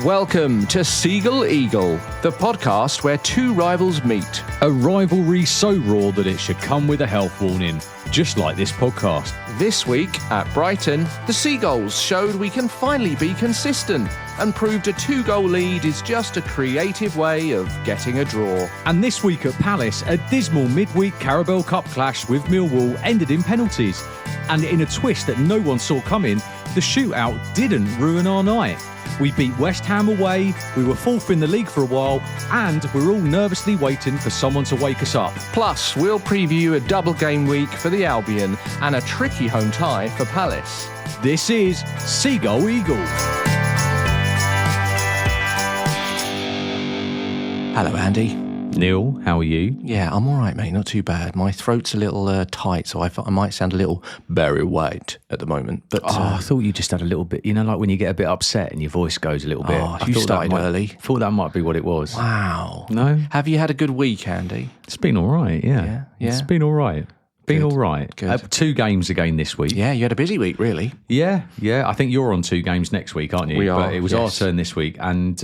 Welcome to Seagull Eagle, the podcast where two rivals meet. A rivalry so raw that it should come with a health warning, just like this podcast. This week at Brighton, the Seagulls showed we can finally be consistent and proved a 2-goal lead is just a creative way of getting a draw. And this week at Palace, a dismal midweek Carabao Cup clash with Millwall ended in penalties. And in a twist that no one saw coming, the shootout didn't ruin our night. We beat West Ham away, we were fourth in the league for a while, and we're all nervously waiting for someone to wake us up. Plus, we'll preview a double game week for the Albion and a tricky home tie for Palace. This is Seagull Eagle. Hello, Andy. Neil, how are you? Yeah, I'm all right, mate. Not too bad. My throat's a little tight, so I might sound a little Barry White at the moment. But I thought you just had a little bit, like when you get a bit upset and your voice goes a little bit. You started early. Thought that might be what it was. Wow. No? Have you had a good week, Andy? It's been all right, yeah. It's been all right. All right. Good. 2 games again this week. Yeah, you had a busy week, really. Yeah. I think you're on 2 games next week, aren't you? We are, But it was our turn this week. And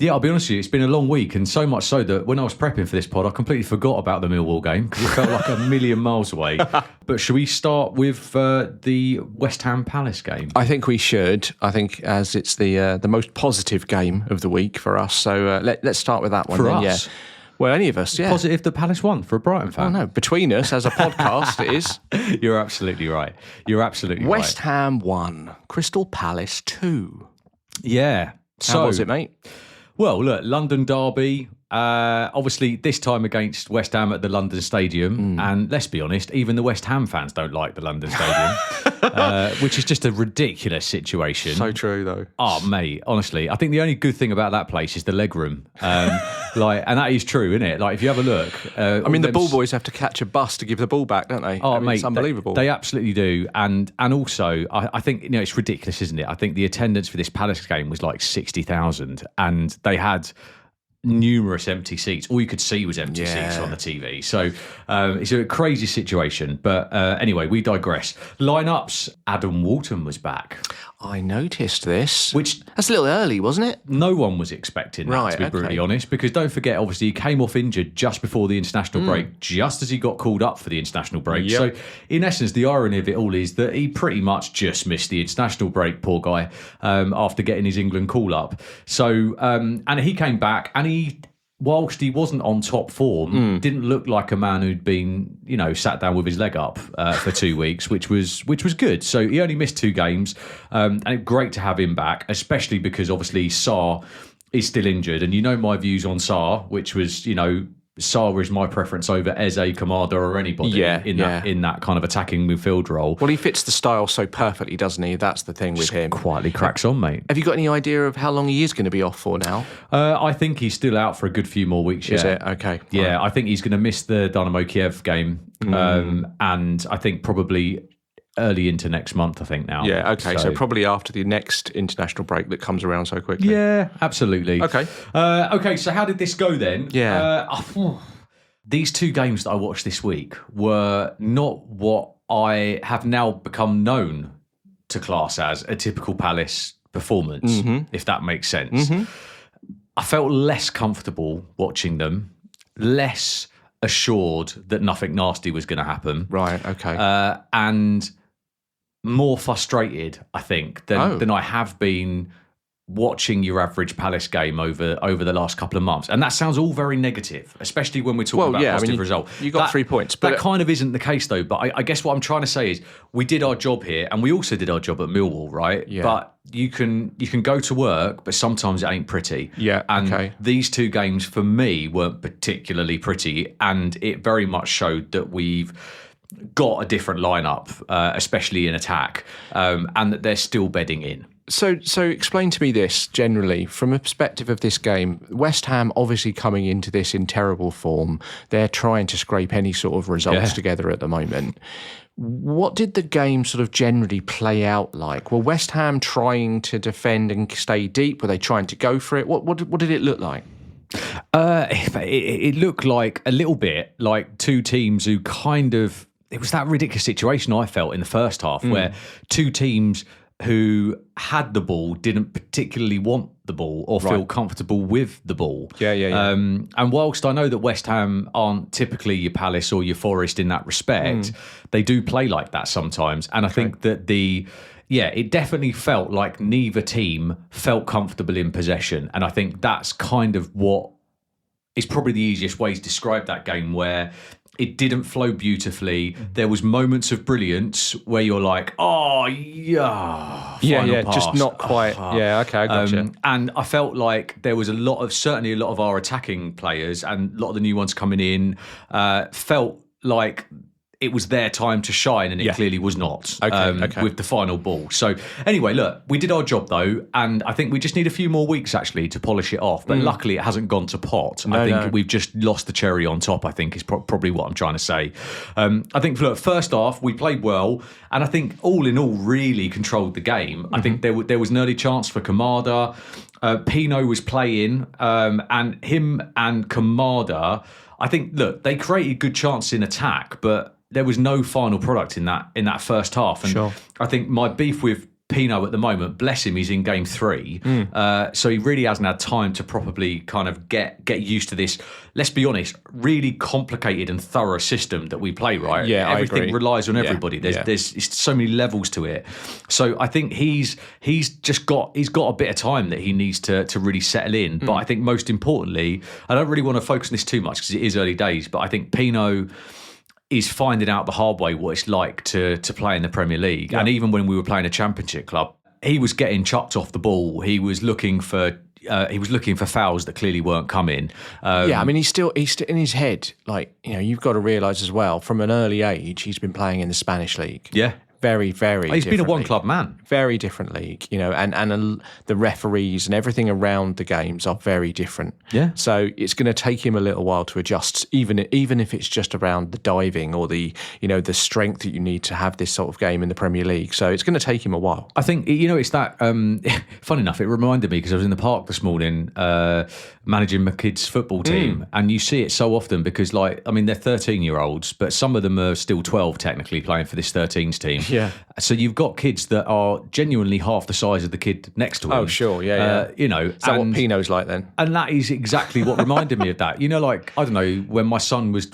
I'll be honest with you, it's been a long week, and so much so that when I was prepping for this pod, I completely forgot about the Millwall game because it felt like a million miles away. But should we start with the West Ham Palace game? I think we should. I think as it's the most positive game of the week for us. So let's start with that one. For then, us? Yeah. Well, any of us, yeah. Positive that Palace won for a Brighton fan. Oh, no, between us as a podcast, it is. You're absolutely right. West Ham 1, Crystal Palace 2. Yeah. How was it, mate? Well, look, London derby, obviously this time against West Ham at the London Stadium. And let's be honest, even the West Ham fans don't like the London Stadium, which is just a ridiculous situation. So true, though. Oh, mate, honestly, I think the only good thing about that place is the legroom. And that is true, isn't it? Like, if you have a look... the ball boys have to catch a bus to give the ball back, don't they? Oh, mate, it's unbelievable. They absolutely do. And also, I think, it's ridiculous, isn't it? I think the attendance for this Palace game was like 60,000, and they had numerous empty seats. All you could see was empty seats on the TV. So it's a crazy situation. But anyway, we digress. Lineups, Adam Walton was back. I noticed this. That's a little early, wasn't it? No one was expecting that, to be brutally honest, because don't forget, obviously, he came off injured just before the international break, just as he got called up for the international break. Yep. So, in essence, the irony of it all is that he pretty much just missed the international break, poor guy, after getting his England call-up. So, and he came back, and whilst he wasn't on top form, didn't look like a man who'd been, sat down with his leg up for 2 weeks, which was good. So he only missed 2 games, and great to have him back, especially because obviously Sarr is still injured, and my views on Sarr, which was Sarr is my preference over Eze, Kamada or anybody in that kind of attacking midfield role. Well, he fits the style so perfectly, doesn't he? That's the thing with him. Quietly cracks on, mate. Have you got any idea of how long he is going to be off for now? I think he's still out for a good few more weeks. Is it? Okay. Yeah, right. I think he's going to miss the Dynamo Kiev game, and I think probably early into next month, I think now. Yeah, okay. So probably after the next international break that comes around so quickly. Yeah, absolutely. Okay. Okay, so how did this go then? Yeah. These 2 games that I watched this week were not what I have now become known to class as a typical Palace performance, if that makes sense. I felt less comfortable watching them, less assured that nothing nasty was going to happen. Right, okay. And more frustrated, I think, than I have been watching your average Palace game over the last couple of months. And that sounds all very negative, especially when we're talking about positive result. You got 3 points. But that kind of isn't the case, though. But I guess what I'm trying to say is we did our job here, and we also did our job at Millwall, right? Yeah. But you can go to work, but sometimes it ain't pretty. Yeah, and these 2 games, for me, weren't particularly pretty, and it very much showed that we've got a different lineup, especially in attack, and that they're still bedding in. So explain to me this generally from a perspective of this game. West Ham obviously coming into this in terrible form. They're trying to scrape any sort of results together at the moment. What did the game sort of generally play out like? Were West Ham trying to defend and stay deep? Were they trying to go for it? What did it look like? It looked like a little bit like 2 teams who kind of... It was that ridiculous situation I felt in the first half where 2 teams who had the ball didn't particularly want the ball or feel comfortable with the ball. Yeah. And whilst I know that West Ham aren't typically your Palace or your Forest in that respect, they do play like that sometimes. And I think that it definitely felt like neither team felt comfortable in possession. And I think that's kind of what is probably the easiest way to describe that game, where it didn't flow beautifully. There was moments of brilliance where you're like, oh, yeah. Pass. Just not quite. Yeah, okay, I gotcha. And I felt like there was certainly a lot of our attacking players and a lot of the new ones coming in felt like it was their time to shine, and it clearly was not with the final ball. So anyway, look, we did our job though, and I think we just need a few more weeks actually to polish it off. But luckily, it hasn't gone to pot. I think we've just lost the cherry on top, I think is probably what I'm trying to say. I think, look, first half, we played well, and I think all in all really controlled the game. I think there was an early chance for Kamada. Pino was playing, and him and Kamada, I think, look, they created good chances in attack, but there was no final product in that first half. And I think my beef with Pino at the moment, bless him, he's in game 3. So he really hasn't had time to properly kind of get used to this, let's be honest, really complicated and thorough system that we play, right? Yeah, everything relies on everybody. There's so many levels to it. So I think he's got a bit of time that he needs to really settle in. But I think most importantly, I don't really want to focus on this too much because it is early days, but I think Pino is finding out the hard way what it's like to play in the Premier League. And even when we were playing a Championship club, he was getting chucked off the ball. He was looking for fouls that clearly weren't coming. I mean, he's still in his head. Like, you've got to realise as well, from an early age, he's been playing in the Spanish league. Yeah. Very, very He's been a one-club league. Man. Very different league, and the referees and everything around the games are very different. Yeah. So it's going to take him a little while to adjust, even if it's just around the diving or the strength that you need to have this sort of game in the Premier League. So it's going to take him a while. I think, it's that, funny enough, it reminded me because I was in the park this morning managing my kids' football team, and you see it so often because, they're 13-year-olds, but some of them are still 12 technically playing for this 13s team. Yeah. So you've got kids that are genuinely half the size of the kid next to him. Oh, sure, yeah. Is that what Pino's like then? And that is exactly what reminded me of that. I don't know, when my son was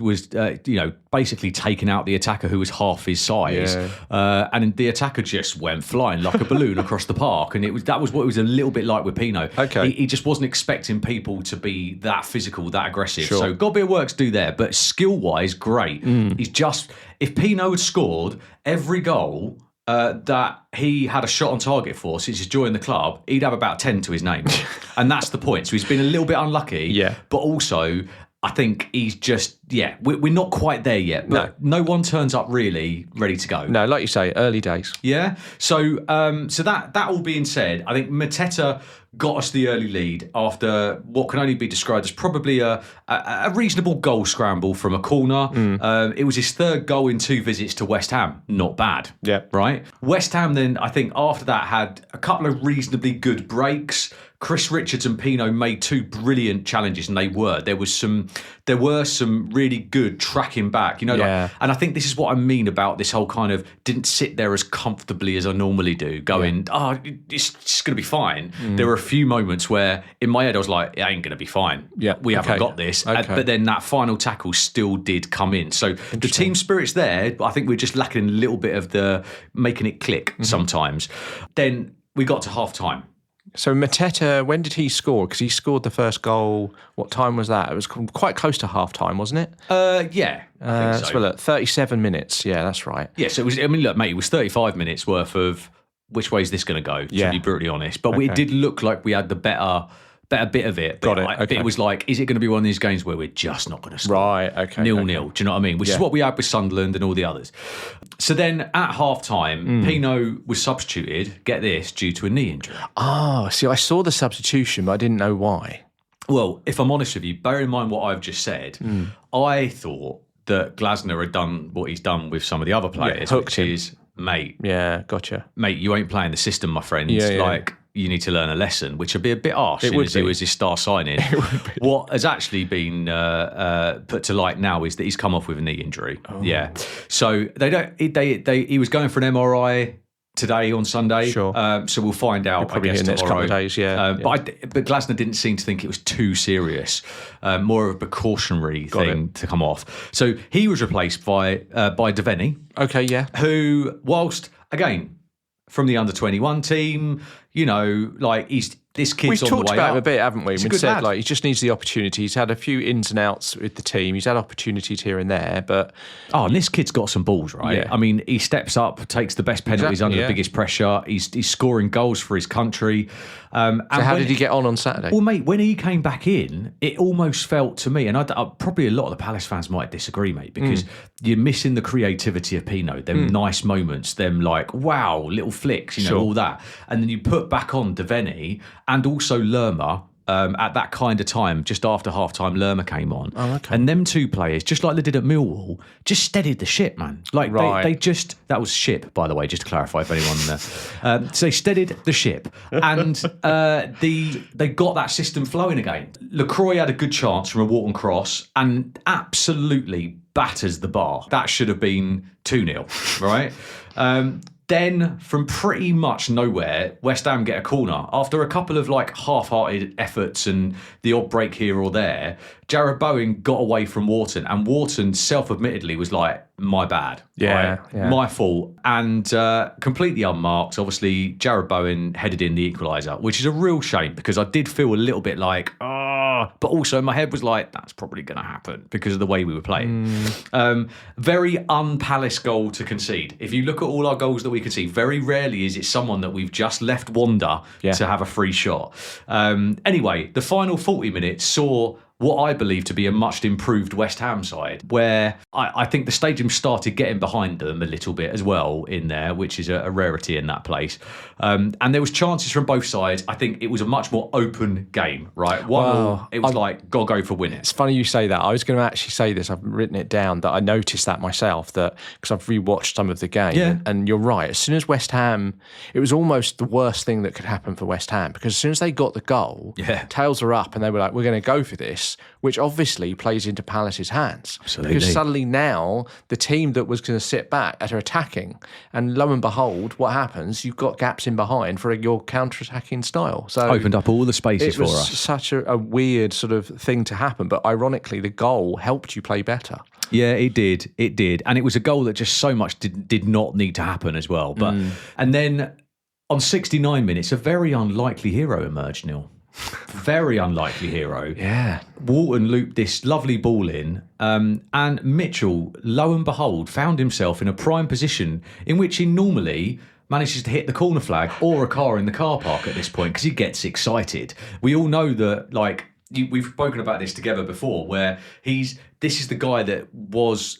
basically taking out the attacker who was half his size, and the attacker just went flying like a balloon across the park, and that was what it was a little bit like with Pino. Okay. He just wasn't expecting people to be that physical, that aggressive. Sure. So got a bit of work to do there, but skill-wise, great. He's just, if Pino had scored every goal that he had a shot on target for since he's joined the club, he'd have about 10 to his name. And that's the point. So he's been a little bit unlucky, but also I think he's just, we're not quite there yet. But no one turns up really ready to go. No, like you say, early days. Yeah. So that all being said, I think Mateta got us the early lead after what can only be described as probably a reasonable goal scramble from a corner. It was his third goal in 2 visits to West Ham. Not bad. Yeah. Right? West Ham then, I think, after that had a couple of reasonably good breaks. Chris Richards and Pino made 2 brilliant challenges, and there were some really good tracking back, and I think this is what I mean about this whole kind of didn't sit there as comfortably as I normally do, going, it's going to be fine. There were a few moments where in my head I was like, it ain't going to be fine. Yeah, we haven't got this. But then that final tackle still did come in. So the team spirit's there, but I think we're just lacking a little bit of the making it click sometimes. Then we got to half time. So Mateta, when did he score? Because he scored the first goal. What time was that? It was quite close to half time, wasn't it? Yeah. I think so. Well, look, 37 minutes. Yeah, that's right. Yeah, so it was, look, mate, it was 35 minutes worth of which way is this going to go, to be brutally honest. But it did look like we had the better bit of it. Got it. But it was like, is it going to be one of these games where we're just not going to score? Right, okay. 0-0, do you know what I mean? Which is what we had with Sunderland and all the others. So then at half-time, Pino was substituted, get this, due to a knee injury. Oh, see, I saw the substitution, but I didn't know why. Well, if I'm honest with you, bear in mind what I've just said, I thought that Glasner had done what he's done with some of the other players, which is, mate. Yeah, gotcha. Mate, you ain't playing the system, my friend. Like, you need to learn a lesson, which would be a bit harsh it as he was his star signing. What has actually been put to light now is that he's come off with a knee injury. Oh. Yeah. So he was going for an MRI today on Sunday. Sure. So we'll find out, probably I guess, in the next couple tomorrow. of days, yeah. But Glasner didn't seem to think it was too serious. More of a precautionary thing to come off. So he was replaced by Devaney. Okay, yeah. Who, whilst, again, from the under-21 team, this kid's We've on the way talked about up. him a bit, haven't we? He's a We've good said lad. he just needs the opportunity. He's had a few ins and outs with the team. He's had opportunities here and there, but and this kid's got some balls, right? Yeah. I mean, he steps up, takes the best penalties under the biggest pressure. He's scoring goals for his country. so how did he get on Saturday? Well, mate, when he came back in, it almost felt to me, and probably a lot of the Palace fans might disagree, mate, because you're missing the creativity of Pino, them nice moments, them wow, little flicks, all that. And then you put back on Devaney and also Lerma. At that kind of time, just after half-time, Lerma came on. Oh, okay. And them two players, just like they did at Millwall, just steadied the ship, man. They just... That was ship, by the way, just to clarify if anyone... so they steadied the ship. And they got that system flowing again. LaCroix had a good chance from a Wharton cross and absolutely batters the bar. That should have been 2-0, right? Then, from pretty much nowhere, West Ham get a corner. After a couple of half-hearted efforts and the odd break here or there, Jared Bowen got away from Wharton, and Wharton self-admittedly was my bad. Yeah. My fault. And completely unmarked. Obviously, Jared Bowen headed in the equaliser, which is a real shame because I did feel a little bit but also my head was that's probably going to happen because of the way we were playing. Very un-Palace goal to concede. If you look at all our goals that we concede, very rarely is it someone that we've just left wander to have a free shot. Anyway, the final 40 minutes saw what I believe to be a much improved West Ham side, where I think the stadium started getting behind them a little bit as well in there, which is a rarity in that place. And there was chances from both sides. I think it was a much more open game, right? It was gotta go for winning. It's funny you say that. I was going to actually say this. I've written it down that I noticed that myself, that because I've rewatched some of the game. Yeah. And you're right. As soon as West Ham, it was almost the worst thing that could happen for West Ham because as soon as they got the goal, tails are up and they were we're going to go for this, which obviously plays into Palace's hands. Absolutely. Because suddenly now the team that was going to sit back are attacking. And lo and behold, what happens? You've got gaps in behind for your counter-attacking style. So opened up all the spaces for us. It was such a weird sort of thing to happen. But ironically, the goal helped you play better. Yeah, it did. It did. And it was a goal that just so much did not need to happen as well. But And then on 69 minutes, a very unlikely hero emerged, Neil. Very unlikely hero. Yeah. Wharton looped this lovely ball in, and Mitchell, lo and behold, found himself in a prime position in which he normally manages to hit the corner flag or a car in the car park at this point because he gets excited. We all know that, we've spoken about this together before, where this is the guy that was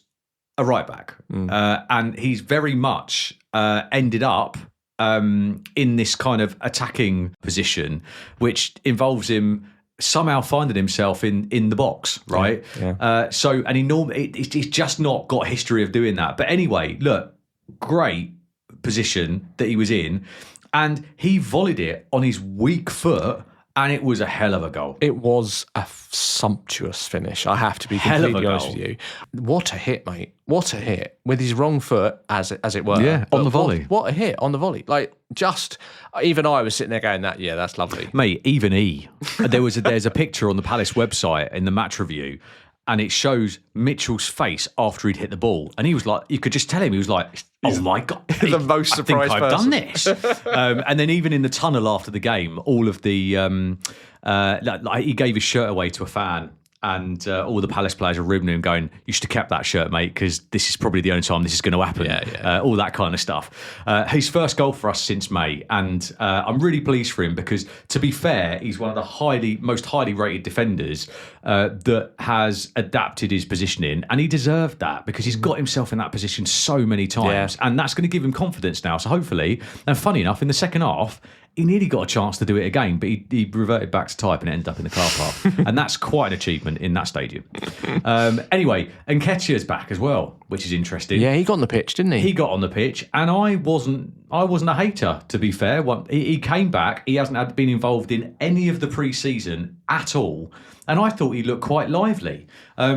a right back, and he's very much ended up in this kind of attacking position, which involves him somehow finding himself in the box, right? Yeah. He's just not got a history of doing that. But anyway, look, great position that he was in, and he volleyed it on his weak foot, and it was a hell of a goal. It was a sumptuous finish. I have to be completely honest with you. What a hit, mate. What a hit. With his wrong foot, as it were. Yeah, on the volley. What a hit on the volley. Even I was sitting there going, that's lovely. Mate, even there's a picture on the Palace website in the match review, and it shows Mitchell's face after he'd hit the ball. And he was you could just tell him, he was oh my God. The most surprised I've done this. And then even in the tunnel after the game, all of the, he gave his shirt away to a fan. And all the Palace players are ribbing him going, you should have kept that shirt, mate, because this is probably the only time this is going to happen. Yeah. All that kind of stuff. His first goal for us since May. And I'm really pleased for him because, to be fair, he's one of the most highly rated defenders that has adapted his positioning. And he deserved that because he's got himself in that position so many times. Yeah. And that's going to give him confidence now. So hopefully, and funny enough, in the second half, he nearly got a chance to do it again, but he reverted back to type and ended up in the car park. And that's quite an achievement in that stadium. Anyway, Nketiah's back as well, which is interesting. Yeah, he got on the pitch, didn't he? He got on the pitch, and I wasn't I wasn't a hater, to be fair. He came back. He hasn't been involved in any of the pre-season at all. And I thought he looked quite lively.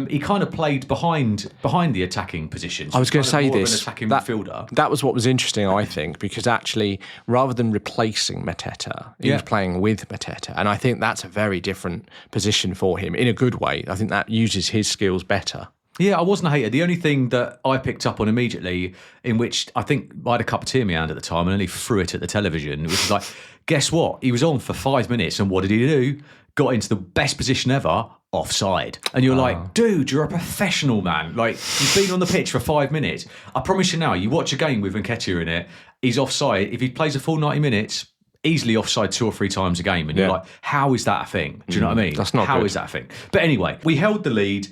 He kind of played behind the attacking positions. I was going to say this. An attacking midfielder. That was what was interesting, I think, because actually, rather than replacing Mateta, he was playing with Mateta. And I think that's a very different position for him in a good way. I think that uses his skills better. Yeah, I wasn't a hater. The only thing that I picked up on immediately, in which I think I had a cup of tea in my hand at the time and only threw it at the television, which was like, guess what? He was on for 5 minutes, and what did he do? Got into the best position ever, offside. And you're like, dude, you're a professional, man. Like, you've been on the pitch for 5 minutes. I promise you now, you watch a game with Nketiah in it, he's offside. If he plays a full 90 minutes, easily offside 2 or 3 times a game. And you're like, how is that a thing? Do you know what I mean? That's not How good. is that a thing? But anyway, we held the lead.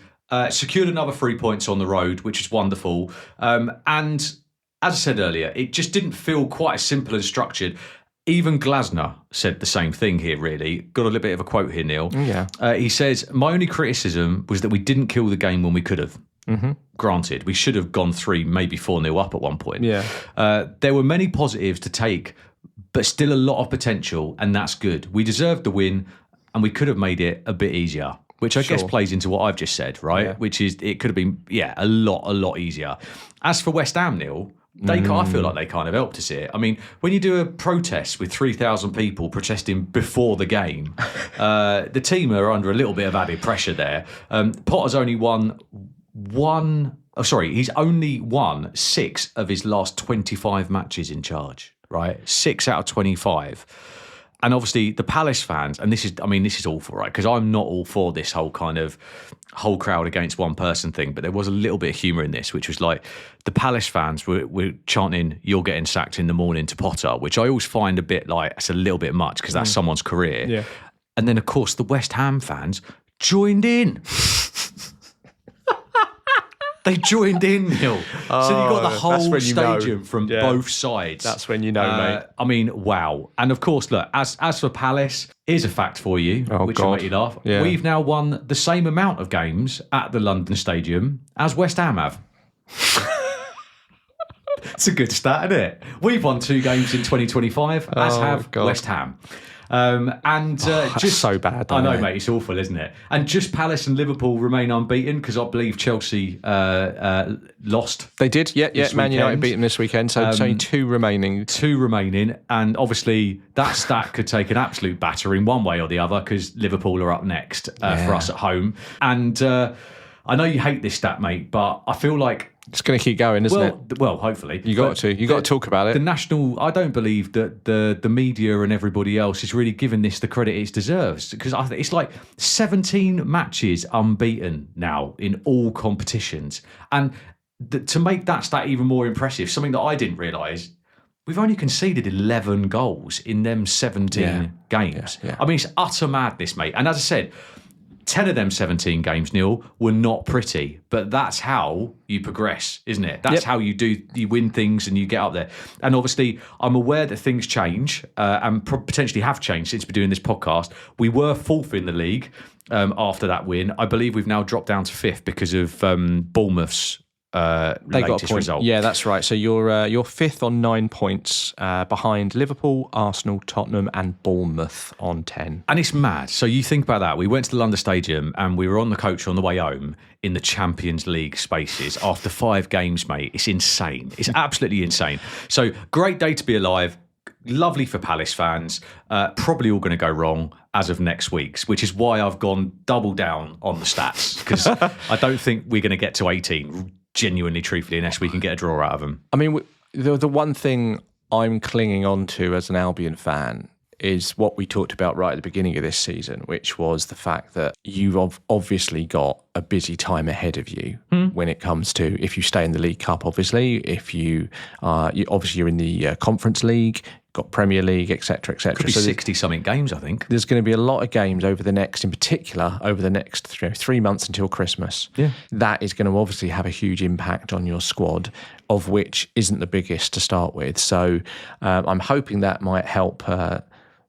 Secured another 3 points on the road, which is wonderful. And as I said earlier, it just didn't feel quite as simple and structured. Even Glasner said the same thing here, really. Got a little bit of a quote here, Neil. Yeah. He says, my only criticism was that we didn't kill the game when we could have. Mm-hmm. Granted, we should have gone 3, maybe 4-0 up at one point. Yeah. There were many positives to take, but still a lot of potential, and that's good. We deserved the win, and we could have made it a bit easier. Which I guess plays into what I've just said, right? Yeah. Which is, it could have been, a lot easier. As for West Ham, Neil, I feel like they kind of helped us here. I mean, when you do a protest with 3,000 people protesting before the game, the team are under a little bit of added pressure there. Potter's only he's only won 6 of his last 25 matches in charge, right? 6 out of 25. And obviously the Palace fans, and this is awful, right? Because I'm not all for this whole kind of whole crowd against one person thing, but there was a little bit of humour in this, which was like the Palace fans were chanting, "You're getting sacked in the morning" to Potter, which I always find a bit like, it's a little bit much because that's someone's career. Yeah. And then, of course, the West Ham fans joined in. They joined in, Neil. So you got the whole stadium from both sides. That's when you know, mate. I mean, wow. And of course, look, as for Palace, here's a fact for you, which will make you laugh. Yeah. We've now won the same amount of games at the London Stadium as West Ham have. It's a good stat, isn't it? We've won 2 games in 2025, as have West Ham. Just so bad. I know, mate. It's awful, isn't it? And just Palace and Liverpool remain unbeaten because I believe Chelsea lost. They did, yeah. Man United beat them this weekend, so it's only 2 remaining. 2 remaining, and obviously that stat could take an absolute battering one way or the other because Liverpool are up next for us at home. And I know you hate this stat, mate, but I feel like it's going to keep going, isn't it? Well, hopefully. You got to talk about it. I don't believe that the media and everybody else is really giving this the credit it deserves, because I think it's like 17 matches unbeaten now in all competitions. And to make that stat even more impressive, something that I didn't realise, we've only conceded 11 goals in them 17 games. Yeah. I mean, it's utter madness, mate. And as I said, 10 of them 17 games, Neil, were not pretty, but that's how you progress, isn't it? That's how you win things and you get up there. And obviously, I'm aware that things change and potentially have changed since we're doing this podcast. We were 4th in the league after that win. I believe we've now dropped down to 5th because of Bournemouth's they got a point. Result. Yeah, that's right. So you're 5th on 9 points behind Liverpool, Arsenal, Tottenham and Bournemouth on 10. And it's mad. So you think about that. We went to the London Stadium and we were on the coach on the way home in the Champions League spaces after 5 games, mate. It's insane. It's absolutely insane. So great day to be alive. Lovely for Palace fans. Probably all going to go wrong as of next week's, which is why I've gone double down on the stats, because I don't think we're going to get to 18 genuinely, truthfully, unless we can get a draw out of them. I mean, the one thing I'm clinging on to as an Albion fan is what we talked about right at the beginning of this season, which was the fact that you've obviously got a busy time ahead of you when it comes to, if you stay in the League Cup, obviously, if you're in the Conference League, got Premier League, etc., etc. Could be 60-something games, I think. There's going to be a lot of games over the next 3 months until Christmas. Yeah. That is going to obviously have a huge impact on your squad, of which isn't the biggest to start with. So I'm hoping that might help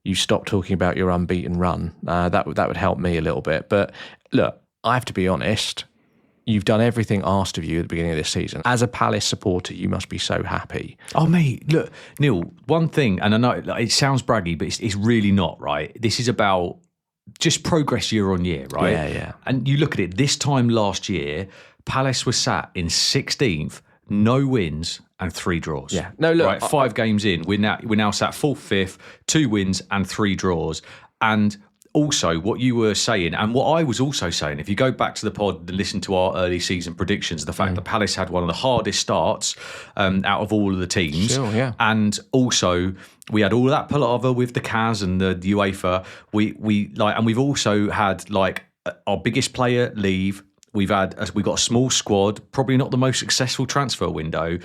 you stop talking about your unbeaten run. That would help me a little bit. But look, I have to be honest, You've done everything asked of you at the beginning of this season. As a Palace supporter, you must be so happy. Oh, mate, look, Neil, one thing, and I know it sounds braggy, but it's really not, right? This is about just progress year on year, right? Yeah. And you look at it, this time last year, Palace was sat in 16th, no wins and 3 draws. Yeah. No, look, right, 5 games in, we're now sat 4th, 5th, 2 wins and 3 draws. And also, what you were saying, and what I was also saying, if you go back to the pod and listen to our early season predictions, the fact that Palace had one of the hardest starts out of all of the teams. Sure, yeah. And also, we had all of that palaver with the CAS and the UEFA. And we've also had our biggest player leave. We've got a small squad, probably not the most successful transfer window,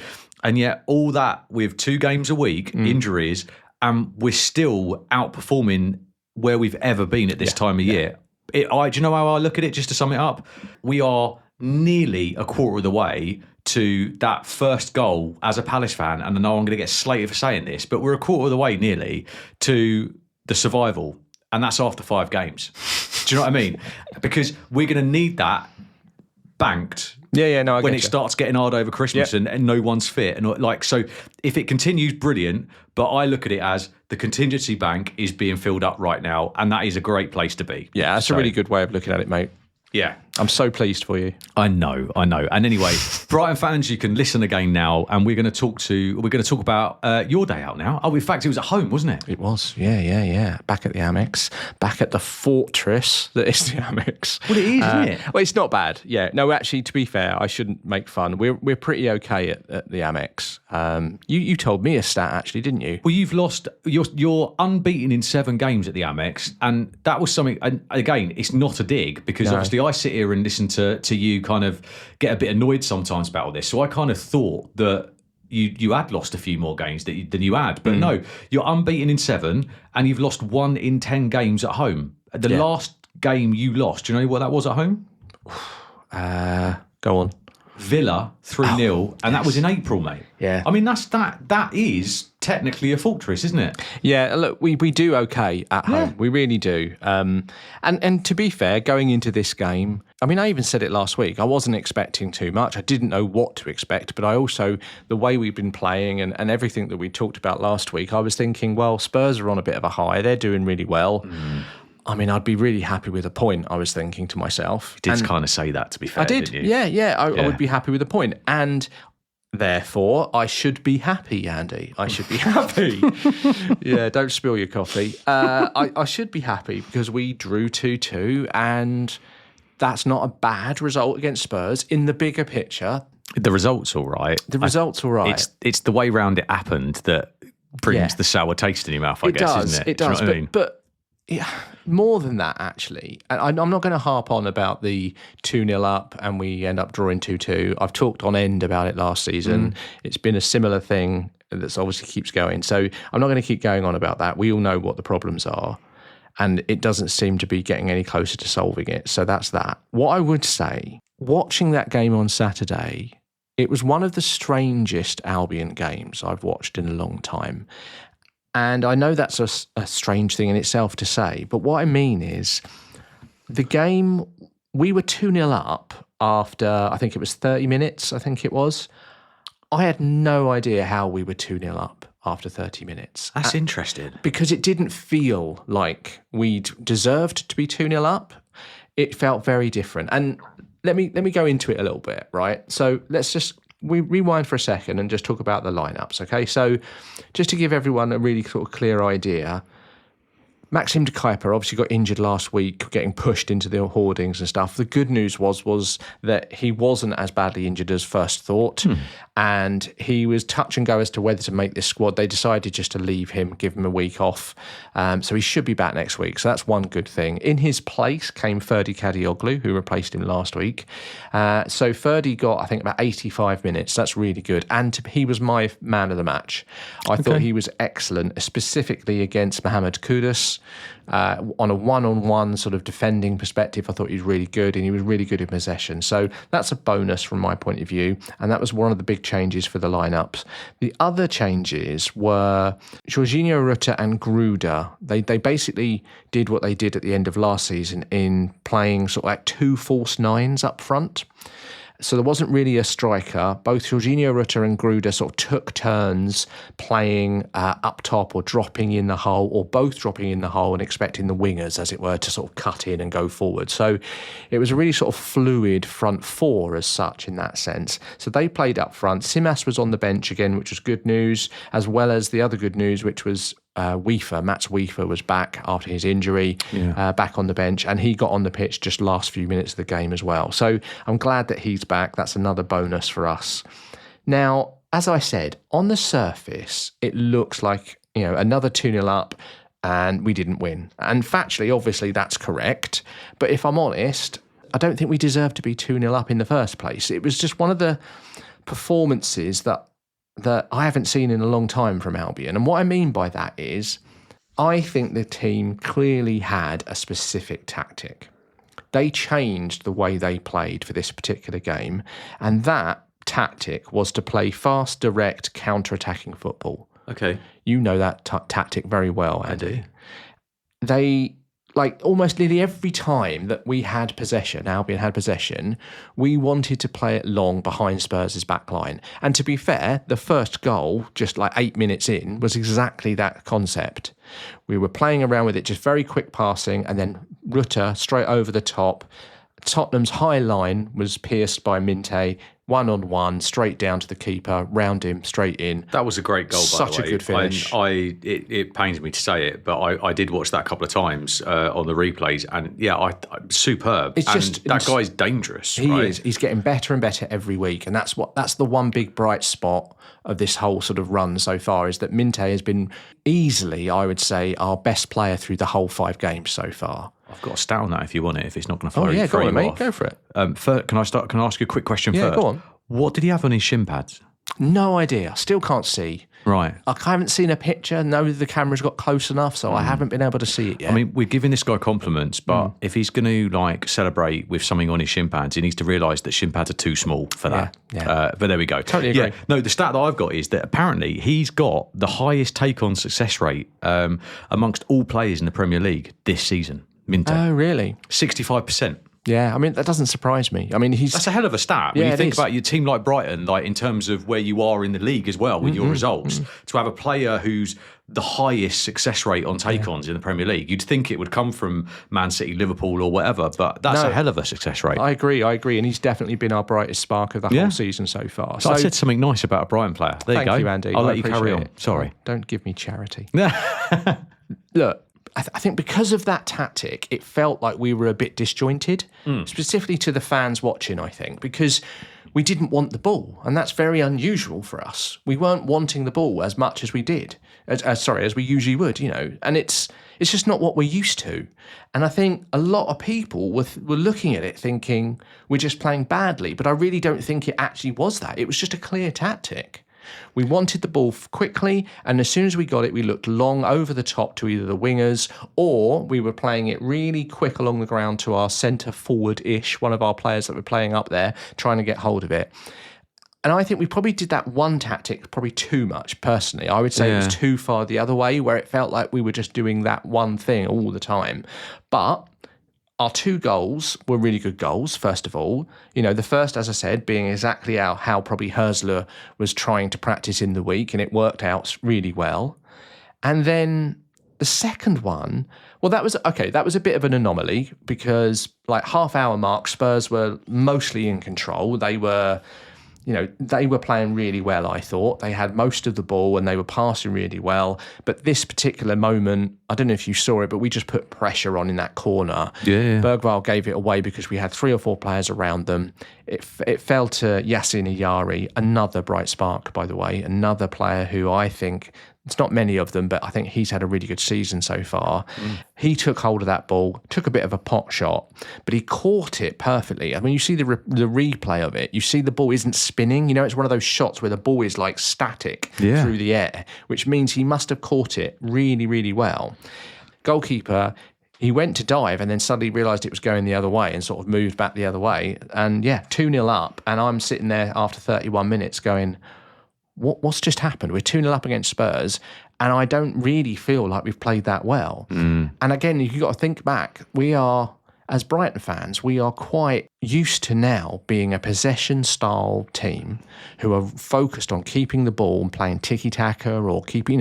and yet all that with 2 games a week, injuries, and we're still outperforming where we've ever been at this time of year. Do you know how I look at it, just to sum it up? We are nearly a quarter of the way to that first goal as a Palace fan, and I know I'm going to get slated for saying this, but we're a quarter of the way nearly to the survival, and that's after 5 games. Do you know what I mean? Because we're going to need that banked when it starts getting hard over Christmas and no one's fit. And so if it continues, brilliant, but I look at it as the contingency bank is being filled up right now, and that is a great place to be. Yeah, that's a really good way of looking at it, mate. Yeah. I'm so pleased for you. I know. And anyway, Brighton fans, you can listen again now, and we're going to talk about your day out now. Oh, in fact, it was at home, wasn't it? It was. Yeah. Back at the Amex, back at the fortress that is the Amex. Well, it is, isn't it? Well, it's not bad. Yeah. No, actually, to be fair, I shouldn't make fun. We're pretty okay at the Amex. You told me a stat, actually, didn't you? Well, you've lost. You're unbeaten in 7 games at the Amex, and that was something. And again, it's not a dig, because obviously I sit here and listen to you kind of get a bit annoyed sometimes about all this. So I kind of thought that you had lost a few more games than you had. But no, you're unbeaten in 7 and you've lost 1 in 10 games at home. The last game you lost, do you know what that was at home? Go on. Villa 3-0, and that was in April, mate. Yeah. I mean, that is technically a fortress, isn't it? Yeah, look, we do okay at home. We really do. And to be fair, going into this game, I mean, I even said it last week, I wasn't expecting too much. I didn't know what to expect, but I also, the way we've been playing and everything that we talked about last week, I was thinking, well, Spurs are on a bit of a high. They're doing really well. I mean, I'd be really happy with a point, I was thinking to myself. You did kind of say that, to be fair, I did. Didn't you? Yeah. I would be happy with a point. And therefore, I should be happy, Andy. I should be happy. Yeah, don't spill your coffee. I should be happy because we drew 2-2, and that's not a bad result against Spurs in the bigger picture. The result's all right. It's the way round it happened that brings the sour taste in your mouth, I guess, isn't it? It does. Do you know what I mean? But yeah, more than that, actually. And I'm not going to harp on about the 2-0 up and we end up drawing 2-2. I've talked on end about it last season. It's been a similar thing that obviously keeps going. So I'm not going to keep going on about that. We all know what the problems are, and it doesn't seem to be getting any closer to solving it. So that's that. What I would say, watching that game on Saturday, it was one of the strangest Albion games I've watched in a long time. And I know that's a strange thing in itself to say, but what I mean is the game, we were 2-0 up after, I think it was 30 minutes, I had no idea how we were 2-0 up after 30 minutes. That's interesting. Because it didn't feel like we'd deserved to be 2-0 up. It felt very different. And let me go into it a little bit, right? So let's just rewind for a second and just talk about the lineups, okay? So just to give everyone a really sort of clear idea, Maxim de Kuyper obviously got injured last week, getting pushed into the hoardings and stuff. The good news was that he wasn't as badly injured as first thought, and he was touch and go as to whether to make this squad. They decided just to leave him, give him a week off, so he should be back next week. So that's one good thing. In his place came Ferdi Kadioglu, who replaced him last week. So Ferdi got, I think, about 85 minutes. That's really good, and he was my man of the match. I thought he was excellent, specifically against Mohamed Kudus. On a one-on-one sort of defending perspective, I thought he was really good, and he was really good in possession. So that's a bonus from my point of view, and that was one of the big changes for the lineups. The other changes were Jorginho, Rutter and Gruder. They basically did what they did at the end of last season in playing sort of like 2 false nines up front. So there wasn't really a striker. Both Jorginho Rutter and Gruder sort of took turns playing up top or dropping in the hole, or both dropping in the hole and expecting the wingers, as it were, to sort of cut in and go forward. So it was a really sort of fluid front four as such in that sense. So they played up front. Simas was on the bench again, which was good news, as well as the other good news, which was Mats Wiefer was back after his injury, back on the bench, and he got on the pitch just last few minutes of the game as well. So I'm glad that he's back. That's another bonus for us. Now, as I said, on the surface, it looks like, another 2-0 up and we didn't win. And factually, obviously, that's correct. But if I'm honest, I don't think we deserved to be 2-0 up in the first place. It was just one of the performances that I haven't seen in a long time from Albion. And what I mean by that is, I think the team clearly had a specific tactic. They changed the way they played for this particular game, and that tactic was to play fast, direct, counter-attacking football. Okay. You know that tactic very well, Andy. I do. They... almost nearly every time that we had possession, Albion had possession, we wanted to play it long behind Spurs' back line. And to be fair, the first goal, just 8 minutes in, was exactly that concept. We were playing around with it, just very quick passing, and then Rutter straight over the top. Tottenham's high line was pierced by Minte, 1-on-1, straight down to the keeper, round him, straight in. That was a great goal, by the way. Such a good finish. It pains me to say it, but I did watch that a couple of times on the replays, and superb. That guy's dangerous. He is. He's getting better and better every week, and that's the one big bright spot of this whole sort of run so far, is that Minte has been easily, I would say, our best player through the whole 5 games so far. I've got a stat on that if you want it, if it's not going to throw go on, mate. off. Go for it. Can I ask you a quick question first? Yeah, go on. What did he have on his shin pads? No idea. Still can't see. Right. I haven't seen a picture. No, the camera's got close enough, so I haven't been able to see it yet. I mean, we're giving this guy compliments, but if he's going to celebrate with something on his shin pads, he needs to realise that shin pads are too small for that. Yeah. But there we go. Totally agree. Yeah. No, the stat that I've got is that apparently he's got the highest take-on success rate amongst all players in the Premier League this season. Minte. Oh, really? 65%. Yeah, I mean, that doesn't surprise me. I mean, that's a hell of a stat. When you think about your team like Brighton, in terms of where you are in the league as well with your results, to have a player who's the highest success rate on take-ons in the Premier League, you'd think it would come from Man City, Liverpool or whatever, but that's a hell of a success rate. I agree, and he's definitely been our brightest spark of the whole season so far. So I said something nice about a Brighton player. There you go. Thank you, Andy. I'll let you carry on. Sorry. Don't give me charity. Look, I think because of that tactic, it felt like we were a bit disjointed, specifically to the fans watching, I think, because we didn't want the ball, and that's very unusual for us. We weren't wanting the ball as much as we did, as we usually would, and it's just not what we're used to. And I think a lot of people were looking at it thinking we're just playing badly, but I really don't think it actually was that. It was just a clear tactic. We wanted the ball quickly, and as soon as we got it, we looked long over the top to either the wingers, or we were playing it really quick along the ground to our centre forward-ish, one of our players that were playing up there, trying to get hold of it. And I think we probably did that one tactic probably too much, personally. I would say it was too far the other way, where it felt like we were just doing that one thing all the time. But our 2 goals were really good goals, first of all. The first, as I said, being exactly how probably Herzler was trying to practice in the week, and it worked out really well. And then the second one, well, that was a bit of an anomaly because, half-hour mark, Spurs were mostly in control. They were playing really well, I thought. They had most of the ball and they were passing really well. But this particular moment, I don't know if you saw it, but we just put pressure on in that corner. Yeah. Bergvall gave it away because we had 3 or 4 players around them. It fell to Yasin Ayari, another bright spark, by the way, another player who I think... It's not many of them, but I think he's had a really good season so far. He took hold of that ball, took a bit of a pot shot, but he caught it perfectly. I mean, you see the replay of it. You see the ball isn't spinning. It's one of those shots where the ball is static through the air, which means he must have caught it really, really well. Goalkeeper, he went to dive and then suddenly realised it was going the other way and sort of moved back the other way. And 2-0 up. And I'm sitting there after 31 minutes going... What's just happened? We're 2-0 up against Spurs, and I don't really feel like we've played that well. And again, you've got to think back. We are as Brighton fans, we are quite used to now being a possession-style team who are focused on keeping the ball and playing tiki-taka or keeping,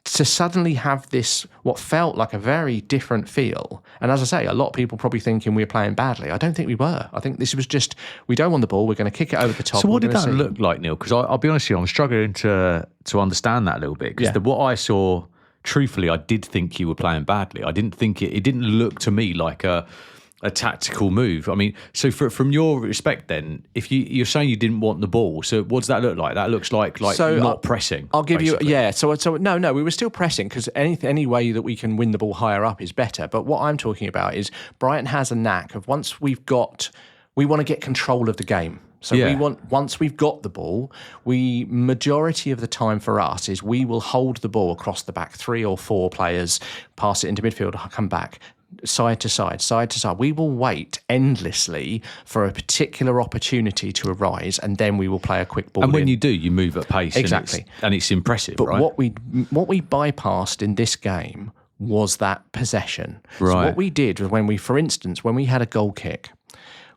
to suddenly have this, what felt like a very different feel. And as I say, a lot of people probably thinking we were playing badly. I don't think we were. I think this was just, we don't want the ball, we're going to kick it over the top. So what did that look like, Neil? Because I'll be honest with you, I'm struggling to understand that a little bit. Because what I saw, truthfully, I did think you were playing badly. I didn't think it didn't look to me like a tactical move. I mean, so from your respect then, if you're saying you didn't want the ball, so what does that look like? That looks like so not pressing. I'll give basically. So no, we were still pressing because any way that we can win the ball higher up is better. But what I'm talking about is Brighton has a knack of we want to get control of the game. So once we've got the ball, majority of the time for us is we will hold the ball across the back, 3 or 4 players, pass it into midfield, come back, side to side. We will wait endlessly for a particular opportunity to arise, and then we will play a quick ball. And when you do, you move at pace. Exactly. And it's impressive, but right? what we bypassed in this game was that possession. Right. So what we did was when we had a goal kick,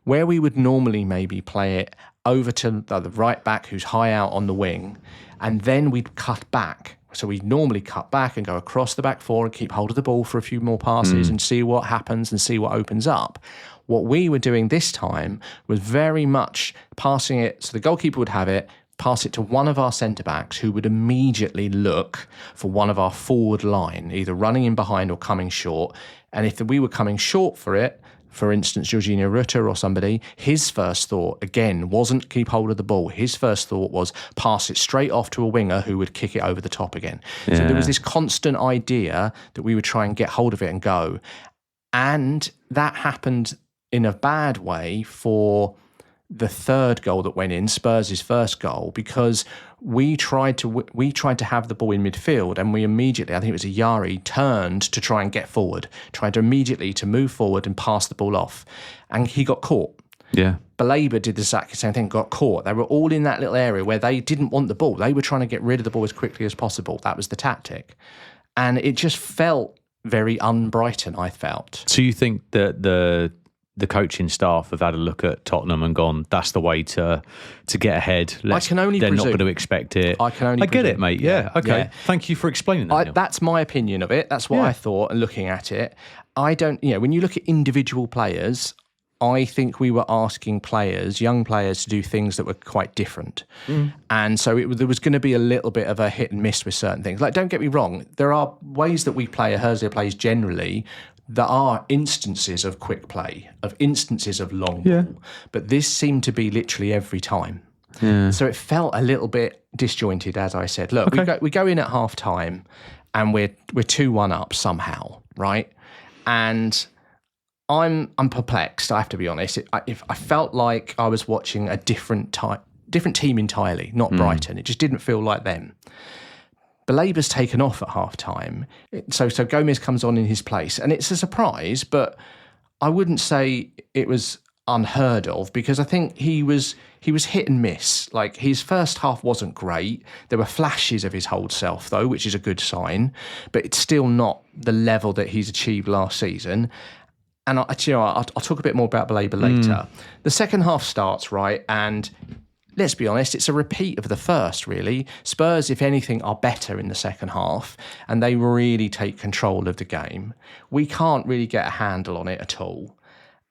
where we would normally maybe play it over to the right back who's high out on the wing, and then we'd cut back. So we'd normally cut back and go across the back 4 and keep hold of the ball for a few more passes and see what happens and see what opens up. What we were doing this time was very much passing it, so the goalkeeper would have it, pass it to one of our centre-backs who would immediately look for one of our forward line, either running in behind or coming short. And if we were coming short for it, for instance, Jorginho Rutter or somebody, his first thought, again, wasn't keep hold of the ball. His first thought was pass it straight off to a winger who would kick it over the top again. Yeah. So there was this constant idea that we would try and get hold of it and go. And that happened in a bad way for the third goal that went in, Spurs' first goal, because we tried to have the ball in midfield, and we immediately, I think it was Yari, turned to try and get forward, tried to immediately to move forward and pass the ball off, and he got caught. Yeah. Baleba did the exact same thing, got caught. They were all in that little area where they didn't want the ball. They were trying to get rid of the ball as quickly as possible. That was the tactic. And it just felt very un-Brighton, I felt. So you think that the coaching staff have had a look at Tottenham and gone, that's the way to get ahead. I can only they're presume. Not going to expect it. I get it, mate. Yeah. Okay. Yeah. Thank you for explaining that. That's my opinion of it. That's what I thought, and looking at it. I don't, when you look at individual players, I think we were asking players, young players, to do things that were quite different. And so there was going to be a little bit of a hit and miss with certain things. Like, don't get me wrong, there are ways that we play, Hursley plays generally, there are instances of quick play, of instances of long ball, but this seemed to be literally every time. Yeah. So it felt a little bit disjointed, as I said. Look, we go in at half time and we're 2-1 up somehow, right? And I'm perplexed, I have to be honest. I felt like I was watching a different team entirely, not Brighton. It just didn't feel like them. Baleba's taken off at half-time, so Gomez comes on in his place, and it's a surprise, but I wouldn't say it was unheard of, because I think he was hit and miss. Like, his first half wasn't great. There were flashes of his whole self, though, which is a good sign, but it's still not the level that he's achieved last season. And I'll talk a bit more about Baleba later. The second half starts, right, and let's be honest, it's a repeat of the first, really. Spurs, if anything, are better in the second half, and they really take control of the game. We can't really get a handle on it at all.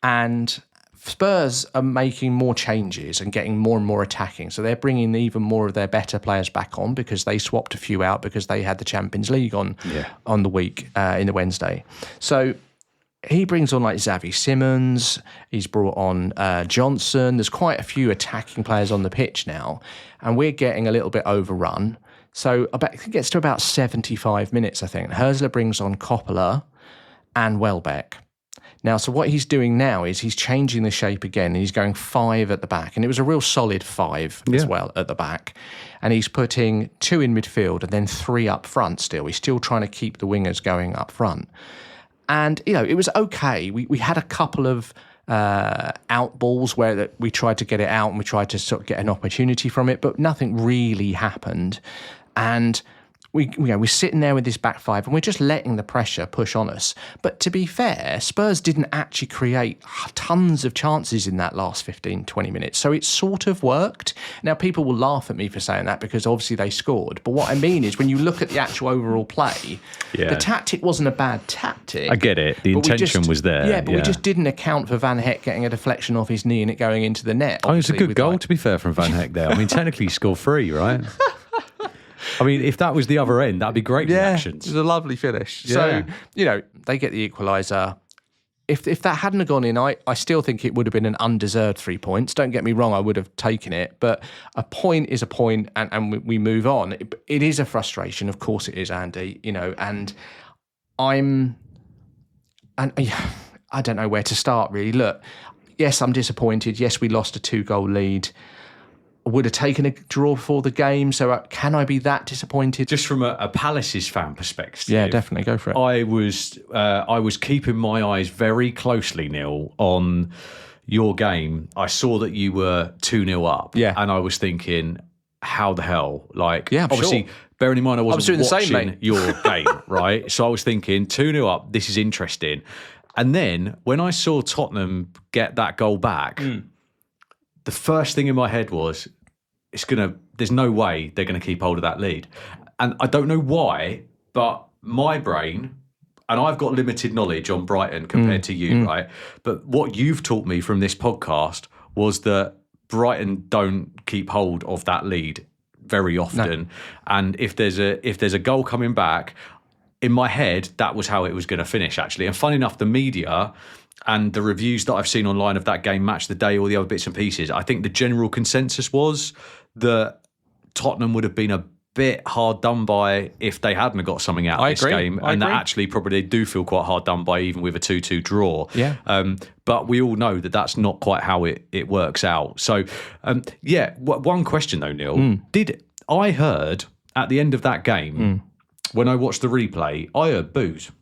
And Spurs are making more changes and getting more and more attacking. So they're bringing even more of their better players back on, because they swapped a few out because they had the Champions League on the week, in the Wednesday. So he brings on like Xavi Simons, he's brought on Johnson. There's quite a few attacking players on the pitch now, and we're getting a little bit overrun. So it gets to about 75 minutes, I think. Hursley brings on Coppola and Welbeck. Now, so what he's doing now is he's changing the shape again, and he's going 5 at the back. And it was a real solid 5 as well at the back. And he's putting 2 in midfield and then 3 up front still. He's still trying to keep the wingers going up front. And, it was okay. We had a couple of out balls where we tried to get it out and we tried to sort of get an opportunity from it, but nothing really happened. And we're sitting there with this back five and we're just letting the pressure push on us. But to be fair, Spurs didn't actually create tons of chances in that last 15, 20 minutes. So it sort of worked. Now, people will laugh at me for saying that because obviously they scored. But what I mean is when you look at the actual overall play, the tactic wasn't a bad tactic. I get it. The intention was there. Yeah, but we just didn't account for Van Heck getting a deflection off his knee and it going into the net. Oh, it was a good goal, to be fair, from Van Heck there. I mean, technically he scored 3, right? I mean, if that was the other end, that'd be great reactions. It was a lovely finish. Yeah. So, they get the equaliser. If that hadn't have gone in, I still think it would have been an undeserved 3 points. Don't get me wrong, I would have taken it. But a point is a point, and we move on. It is a frustration, of course it is, Andy. And I don't know where to start, really. Look, yes, I'm disappointed. Yes, we lost a 2-goal lead. Would have taken a draw before the game, so can I be that disappointed? Just from a Palace's fan perspective, yeah, definitely go for it. I was keeping my eyes very closely, Neil, on your game. I saw that you were 2-0 up, and I was thinking, how the hell? Obviously, bearing in mind I wasn't watching your game, right? So I was thinking, 2-0 up, this is interesting. And then when I saw Tottenham get that goal back, the first thing in my head was, there's no way they're going to keep hold of that lead. And I don't know why, but my brain, and I've got limited knowledge on Brighton compared to you, right? But what you've taught me from this podcast was that Brighton don't keep hold of that lead very often. No. And if there's a goal coming back, in my head, that was how it was going to finish, actually. And funny enough, the media and the reviews that I've seen online of that game, Match the Day, all the other bits and pieces, I think the general consensus was that Tottenham would have been a bit hard done by if they hadn't got something out of this game. And that actually probably do feel quite hard done by even with a 2-2 draw. Yeah. But we all know that that's not quite how it works out. So, one question though, Neil. I heard at the end of that game, when I watched the replay, I heard boos.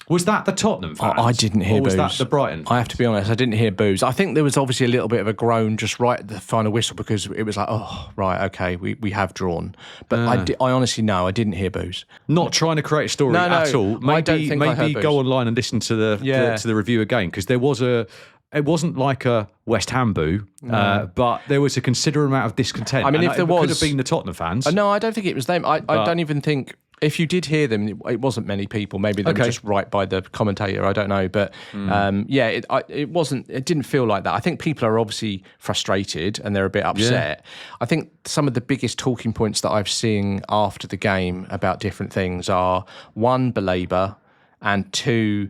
Was that the Tottenham fans? I didn't hear boos. Or was that the Brighton fans? I have to be honest, I didn't hear boos. I think there was obviously a little bit of a groan just right at the final whistle because it was like, oh, right, okay, we have drawn. But I honestly, no, I didn't hear boos. Not trying to create a story at all. Maybe go online and listen to the review again, because there was it wasn't like a West Ham boo, but there was a considerable amount of discontent. I mean, if there was... It could have been the Tottenham fans. No, I don't think it was them. I don't even think... If you did hear them, it wasn't many people. Maybe they were just right by the commentator. I don't know, but it wasn't. It didn't feel like that. I think people are obviously frustrated and they're a bit upset. Yeah. I think some of the biggest talking points that I've seen after the game about different things are 1, belabour, and 2,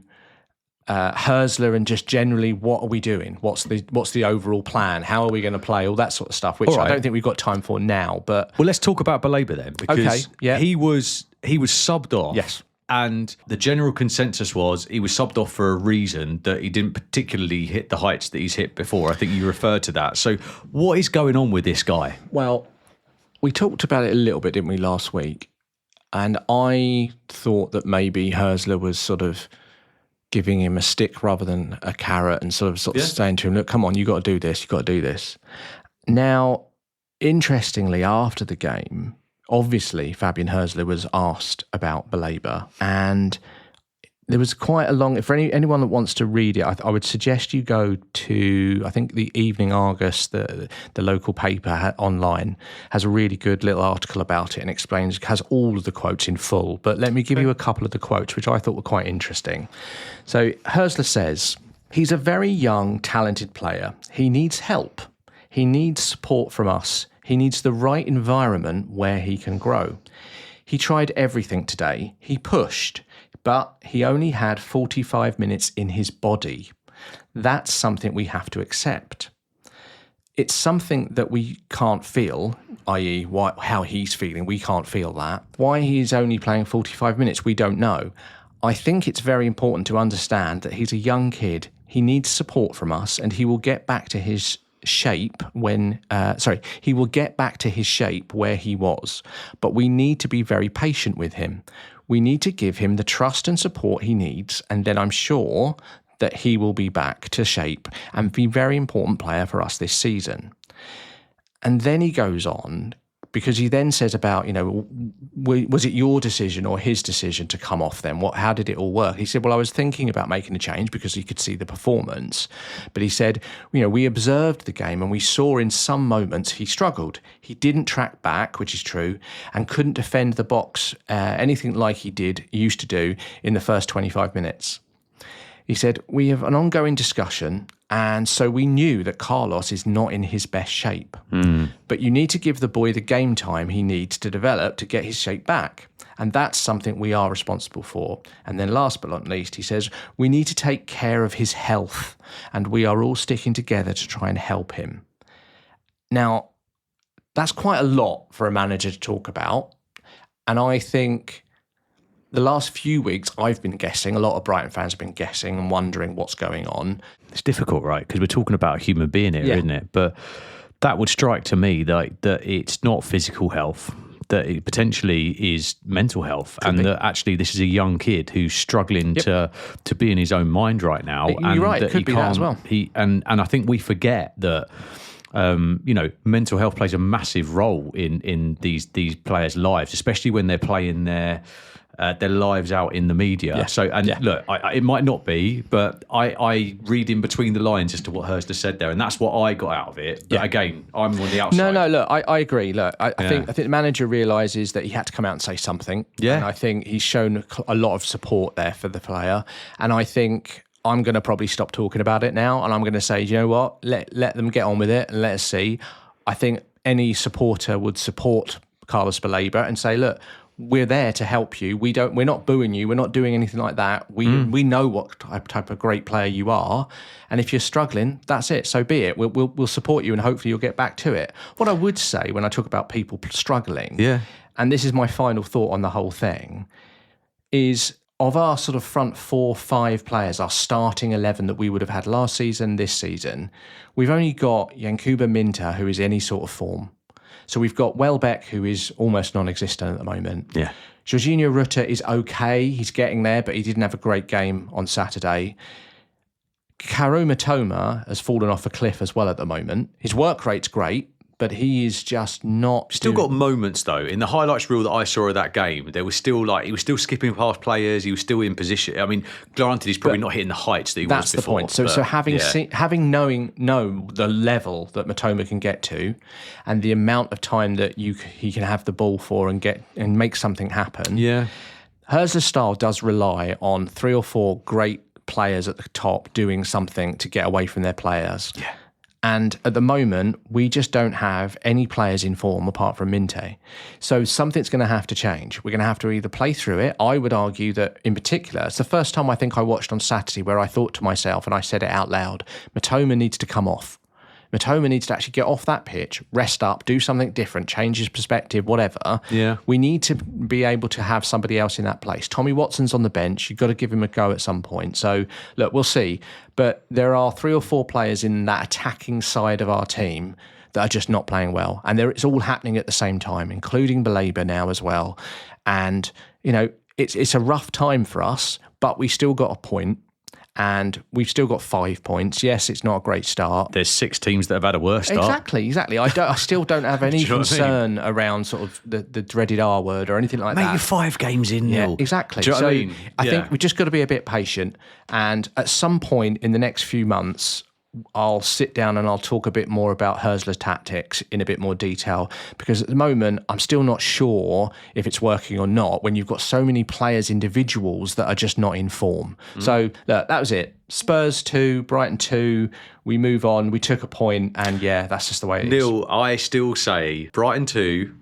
Herzler, and just generally, what are we doing? What's the overall plan? How are we going to play? All that sort of stuff, which I don't think we've got time for now. But let's talk about Belabour then, because he was subbed off. Yes. And the general consensus was he was subbed off for a reason, that he didn't particularly hit the heights that he's hit before. I think you referred to that. So what is going on with this guy? Well, we talked about it a little bit, didn't we, last week? And I thought that maybe Herzler was sort of giving him a stick rather than a carrot and sort of saying to him, look, come on, you got to do this, you got to do this. Now, interestingly, after the game, obviously Fabian Herzler was asked about Belabour, and there was quite a long... For anyone that wants to read it, I would suggest you go to, I think, the Evening Argus, the local paper online, has a really good little article about it and has all of the quotes in full. But let me give you a couple of the quotes, which I thought were quite interesting. So Herzler says, he's a very young, talented player. He needs help. He needs support from us. He needs the right environment where he can grow. He tried everything today. He pushed, but he only had 45 minutes in his body. That's something we have to accept. It's something that we can't feel, i.e. how he's feeling. We can't feel that. Why he's only playing 45 minutes, we don't know. I think it's very important to understand that he's a young kid. He needs support from us, and he will get back to his shape he will get back to his shape where he was. But we need to be very patient with him. We need to give him the trust and support he needs, and then I'm sure that he will be back to shape and be a very important player for us this season. And then he goes on, because he then says about, was it your decision or his decision to come off then? How did it all work? He said, well, I was thinking about making a change because he could see the performance. But he said, we observed the game and we saw in some moments he struggled. He didn't track back, which is true, and couldn't defend the box anything like he used to do in the first 25 minutes. He said, we have an ongoing discussion, and so we knew that Carlos is not in his best shape. But you need to give the boy the game time he needs to develop to get his shape back. And that's something we are responsible for. And then last but not least, he says, we need to take care of his health, and we are all sticking together to try and help him. Now, that's quite a lot for a manager to talk about. And I think the last few weeks, I've been guessing, a lot of Brighton fans have been guessing and wondering what's going on. It's difficult, right? Because we're talking about a human being here, isn't it? But that would strike to me that it's not physical health, that it potentially is mental health, that actually this is a young kid who's struggling to be in his own mind right now. You're right, it could be that as well. And I think we forget that mental health plays a massive role in these players' lives, especially when they're playing their lives out in the media. Look, it might not be, but I read in between the lines as to what Hurst has said there, and that's what I got out of it. But again, I'm on the outside. No, look, I agree. Look, I think the manager realises that he had to come out and say something. Yeah. And I think he's shown a lot of support there for the player. And I think I'm going to probably stop talking about it now, and I'm going to say, you know what, let them get on with it and let us see. I think any supporter would support Carlos Baleba and say, look, we're there to help you. We're not booing you. We're not doing anything like that. We know what type of great player you are, and if you're struggling, that's it. So be it. We'll support you, and hopefully you'll get back to it. What I would say when I talk about people struggling, and this is my final thought on the whole thing, is of our sort of front 4-5 players, our starting 11 that we would have had last season, this season, we've only got Yankuba Minta, who is any sort of form. So we've got Welbeck, who is almost non-existent at the moment. Yeah. Jorginho Rutter is okay. He's getting there, but he didn't have a great game on Saturday. Kaoru Mitoma has fallen off a cliff as well at the moment. His work rate's great, but he is just not... Still got moments, though. In the highlights reel that I saw of that game, there was still he was still skipping past players. He was still in position. I mean, granted, he's probably not hitting the heights that he was before. That's the point. So having know the level that Mitoma can get to, and the amount of time that he can have the ball for and make something happen. Yeah, Hurst's style does rely on 3 or 4 great players at the top doing something to get away from their players. Yeah. And at the moment, we just don't have any players in form apart from Minte. So something's going to have to change. We're going to have to either play through it. I would argue that, in particular, it's the first time I think I watched on Saturday where I thought to myself, and I said it out loud, Mitoma needs to come off. Mitoma needs to actually get off that pitch, rest up, do something different, change his perspective, whatever. Yeah. We need to be able to have somebody else in that place. Tommy Watson's on the bench. You've got to give him a go at some point. So, look, we'll see. But there are 3 or 4 players in that attacking side of our team that are just not playing well. And it's all happening at the same time, including Baleba now as well. And, it's a rough time for us, but we still got a point. And we've still got 5 points. Yes, it's not a great start. There's 6 teams that have had a worse start. Exactly. I still don't have any concern around sort of the dreaded R word or anything like that. Mate, you're 5 games in, Neil. Yeah, exactly. Do you know what I mean? I think we've just got to be a bit patient. And at some point in the next few months, I'll sit down and I'll talk a bit more about Hurst's tactics in a bit more detail, because at the moment I'm still not sure if it's working or not when you've got so many players, individuals that are just not in form. So look, that was it. Spurs 2, Brighton 2, we move on, we took a point, and that's just the way it is. Neil, I still say Brighton 2,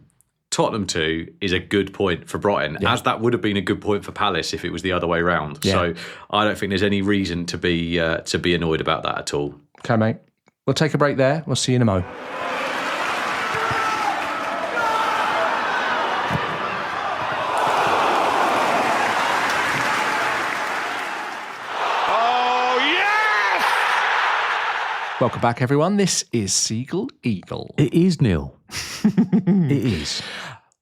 Tottenham 2 is a good point for Brighton, as that would have been a good point for Palace if it was the other way round. Yeah. So I don't think there's any reason to be annoyed about that at all. Okay, mate. We'll take a break there. We'll see you in a mo. Oh, yes! Welcome back, everyone. This is Seagull Eagle. It is, Neil. It is.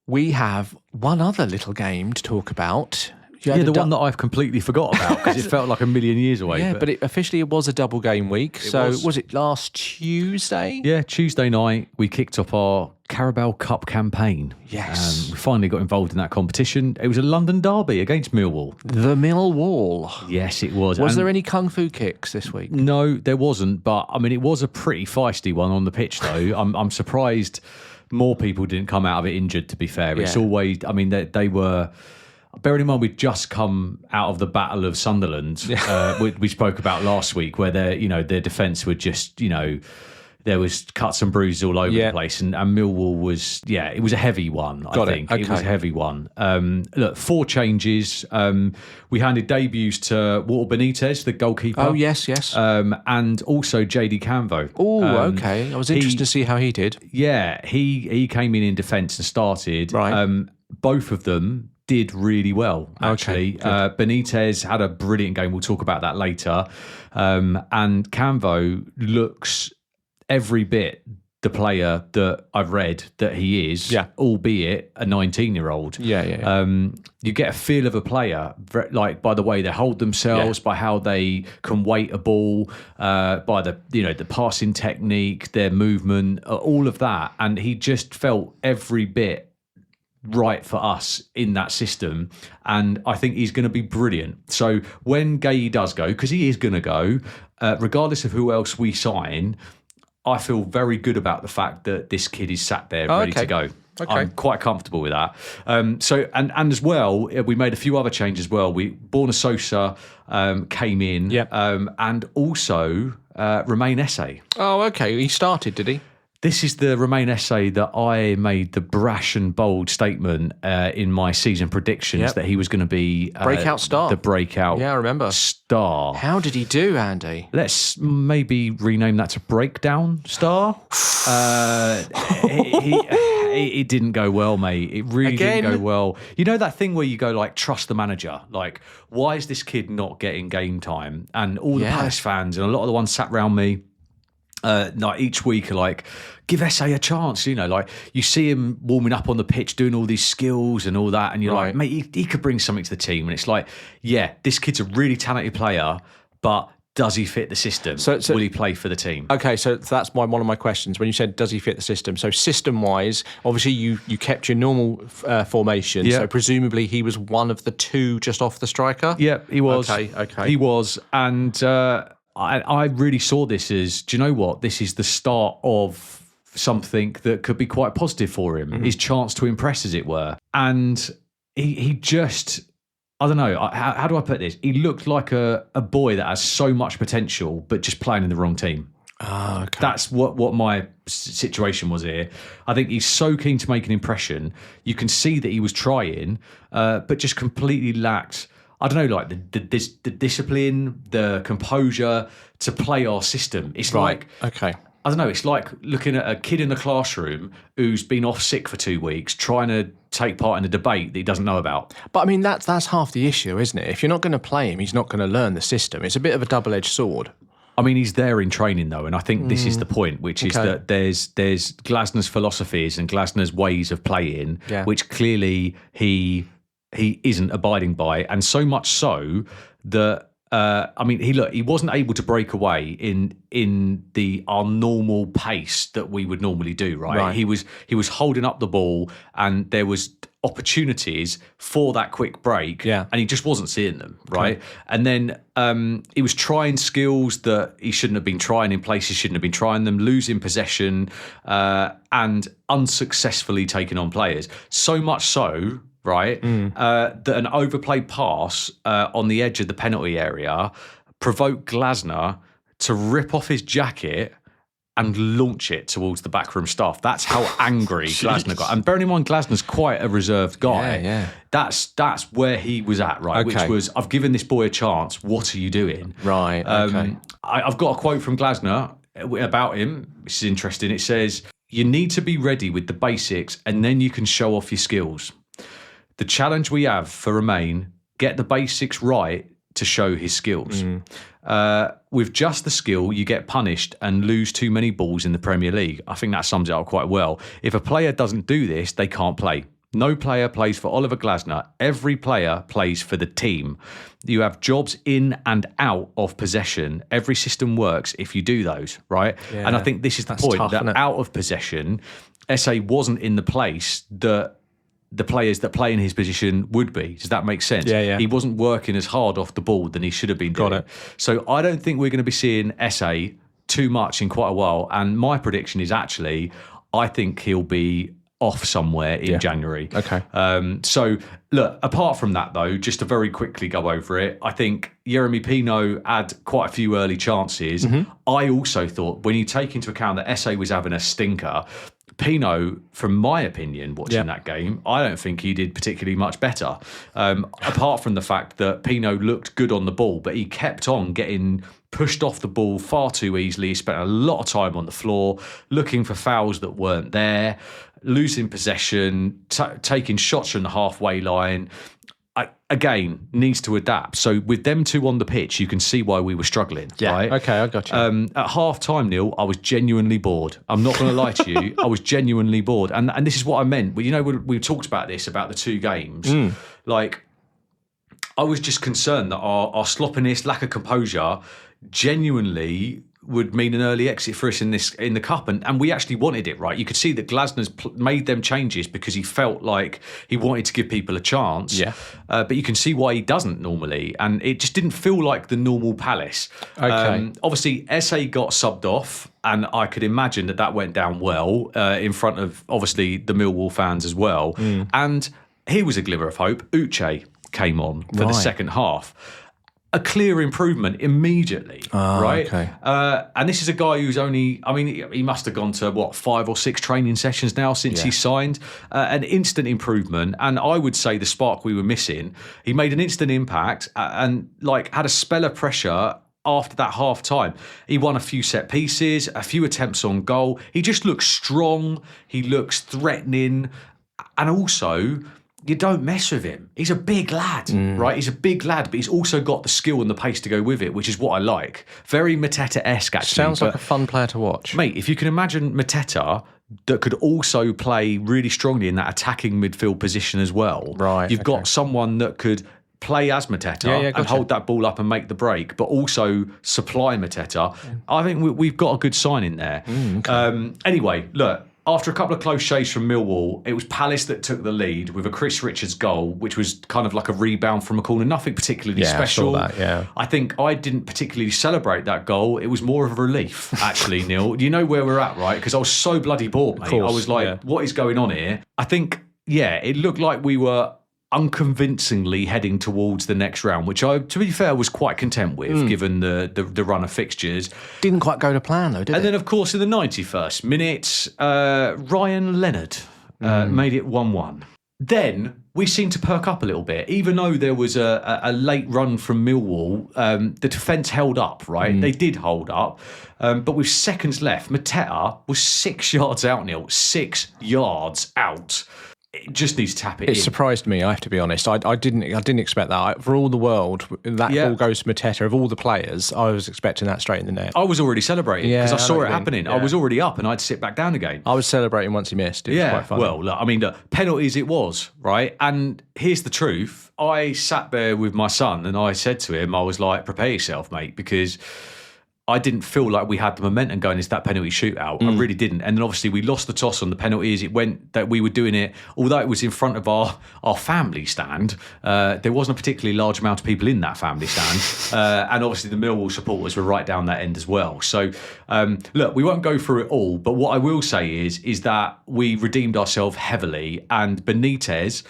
We have one other little game to talk about. the one that I've completely forgot about because it felt like a million years away. Yeah, but officially it was a double game week. Was it last Tuesday? Yeah, Tuesday night we kicked off our Carabao Cup campaign. Yes. We finally got involved in that competition. It was a London derby against Millwall. The Millwall. Yes, it was. Was there any kung fu kicks this week? No, there wasn't. But, I mean, it was a pretty feisty one on the pitch, though. I'm surprised more people didn't come out of it injured, to be fair. It's always, I mean, they were... Bearing in mind, we'd just come out of the Battle of Sunderland, we spoke about last week, where their defence were just, there was cuts and bruises all over the place, and Millwall was, it was a heavy one, I think. It was a heavy one. Look, 4 changes. We handed debuts to Walter Benitez, the goalkeeper. Oh, yes. And also JD Canvo. Oh, okay. I was interested to see how he did. Yeah, he came in defence and started. Right. Both of them did really well, actually. Benitez had a brilliant game. We'll talk about that later. And Canvo looks every bit the player that I've read that he is, albeit a 19-year-old. You get a feel of a player, like by the way they hold themselves, by how they can weight a ball, by the passing technique, their movement, all of that. And he just felt every bit right for us in that system, and I think he's going to be brilliant. So when Gay does go, because he is going to go, regardless of who else we sign, I feel very good about the fact that this kid is sat there ready to go. I'm quite comfortable with that. So as well, we made a few other changes as well. Borna Sosa came in, and also Romain Esse. Oh, okay. He started, did he? This is the Romain Esse that I made the brash and bold statement in my season predictions that he was going to be breakout star. The breakout I remember. Star. How did he do, Andy? Let's maybe rename that to breakdown star. It didn't go well, mate. It really didn't go well. You know that thing where you go like, trust the manager. Like, why is this kid not getting game time? And all the Palace fans and a lot of the ones sat around me, like each week are like, give Esse a chance, like you see him warming up on the pitch doing all these skills and all that, and you're like, mate, he could bring something to the team. And it's like, this kid's a really talented player, but does he fit the system? So will he play for the team? Okay, so that's one of my questions. When you said, does he fit the system? So system-wise, obviously you kept your normal formation, so presumably he was one of the 2 just off the striker? Yeah, he was. Okay. He was, and I really saw this as, do you know what? This is the start of something that could be quite positive for him, his chance to impress, as it were. And he just... I don't know, how do I put this? He looked like a boy that has so much potential, but just playing in the wrong team. Oh, okay. That's what my situation was here. I think he's so keen to make an impression. You can see that he was trying, but just completely lacked, I don't know, like the discipline, the composure to play our system. It's like... Okay. I don't know, it's like looking at a kid in the classroom who's been off sick for 2 weeks trying to take part in a debate that he doesn't know about. But I mean, that's half the issue, isn't it? If you're not going to play him, he's not going to learn the system. It's a bit of a double-edged sword. I mean, he's there in training, though, and I think this is the point, which is that there's Glasner's philosophies and Glasner's ways of playing, which clearly he isn't abiding by, and so much so that I mean, he wasn't able to break away in our normal pace that we would normally do, right? He was holding up the ball, and there was opportunities for that quick break, and he just wasn't seeing them, right? And then he was trying skills that he shouldn't have been trying in places he shouldn't have been trying them, losing possession, and unsuccessfully taking on players. So much so, right, that an overplayed pass on the edge of the penalty area provoked Glasner to rip off his jacket and launch it towards the backroom staff. That's how angry Glasner got. And bearing in mind, Glasner's quite a reserved guy. That's where he was at, right? Which was, I've given this boy a chance. What are you doing? Right, I've got a quote from Glasner about him, which is interesting. It says, "You need to be ready with the basics, and then you can show off your skills. The challenge we have for Romain, get the basics right to show his skills. With just the skill, you get punished and lose too many balls in the Premier League." I think that sums it up quite well. If a player doesn't do this, they can't play. No player plays for Oliver Glasner. Every player plays for the team. You have jobs in and out of possession. Every system works if you do those, right? Yeah, and I think this is the point, tough, that out of possession, SA wasn't in the place that the players that play in his position would be. Does that make sense? Yeah. He wasn't working as hard off the ball than he should have been doing. Got it. So I don't think we're going to be seeing SA too much in quite a while. And my prediction is actually, I think he'll be off somewhere in January. Okay. So, look, apart from that, though, just to very quickly go over it, I think Yeremy Pino had quite a few early chances. Mm-hmm. I also thought, when you take into account that SA was having a stinker, Pino, from my opinion, watching that game, I don't think he did particularly much better. Apart from the fact that Pino looked good on the ball, but he kept on getting pushed off the ball far too easily. He spent a lot of time on the floor, looking for fouls that weren't there, losing possession, taking shots from the halfway line. Again, needs to adapt. So with them two on the pitch, you can see why we were struggling. Yeah, right? Okay, I got you. At half time, Neil, I was genuinely bored. I'm not going to lie to you. I was genuinely bored. And this is what I meant. Well, you know, we talked about this, about the two games. Like, I was just concerned that our sloppiness, lack of composure, genuinely would mean an early exit for us in the cup, and we actually wanted it, right? You could see that Glasner's made them changes because he felt like he wanted to give people a chance. Yeah. But you can see why he doesn't normally, and it just didn't feel like the normal Palace. Okay. Obviously, SA got subbed off, and I could imagine that went down well in front of obviously the Millwall fans as well. And here was a glimmer of hope. Uche came on for the second half. A clear improvement immediately, right? Okay. And this is a guy who's he must have gone to 5 or 6 training sessions now since he signed. An instant improvement, and I would say the spark we were missing. He made an instant impact and had a spell of pressure after that half time. He won a few set pieces, a few attempts on goal. He just looks strong. He looks threatening, and also, you don't mess with him. He's a big lad, right? He's a big lad, but he's also got the skill and the pace to go with it, which is what I like. Very Mateta-esque, actually. Sounds like a fun player to watch. Mate, if you can imagine Mateta that could also play really strongly in that attacking midfield position as well. Right. You've got someone that could play as Mateta and hold that ball up and make the break, but also supply Mateta. I think we've got a good sign in there. Okay. Anyway, look, after a couple of close shaves from Millwall, it was Palace that took the lead with a Chris Richards goal, which was kind of like a rebound from a corner. Nothing particularly special. I saw that, I think I didn't particularly celebrate that goal. It was more of a relief, actually, Neil. You know where we're at, right? Because I was so bloody bored, mate. I was like, what is going on here? I think, it looked like we were unconvincingly heading towards the next round, which I, to be fair, was quite content with, given the run of fixtures. Didn't quite go to plan, though, did it? And then, of course, in the 91st minute, Ryan Leonard made it 1-1. Then we seemed to perk up a little bit, even though there was a late run from Millwall. The defence held up, right? They did hold up. But with seconds left, Mateta was 6 yards out, Neil. 6 yards out. It just needs to tap it in. It surprised me, I have to be honest. I didn't expect that. For all the world, that ball goes to Mateta. Of all the players, I was expecting that straight in the net. I was already celebrating because I saw it happening. Yeah. I was already up and I'd sit back down again. I was celebrating once he missed. It was quite funny. Well, look, penalties it was, right? And here's the truth. I sat there with my son and I said to him, I was like, prepare yourself, mate, because I didn't feel like we had the momentum going into that penalty shootout. I really didn't. And then obviously we lost the toss on the penalties. It went that we were doing it, although it was in front of our family stand, there wasn't a particularly large amount of people in that family stand. And obviously the Millwall supporters were right down that end as well. So, look, we won't go through it all, but what I will say is that we redeemed ourselves heavily, and Benitez,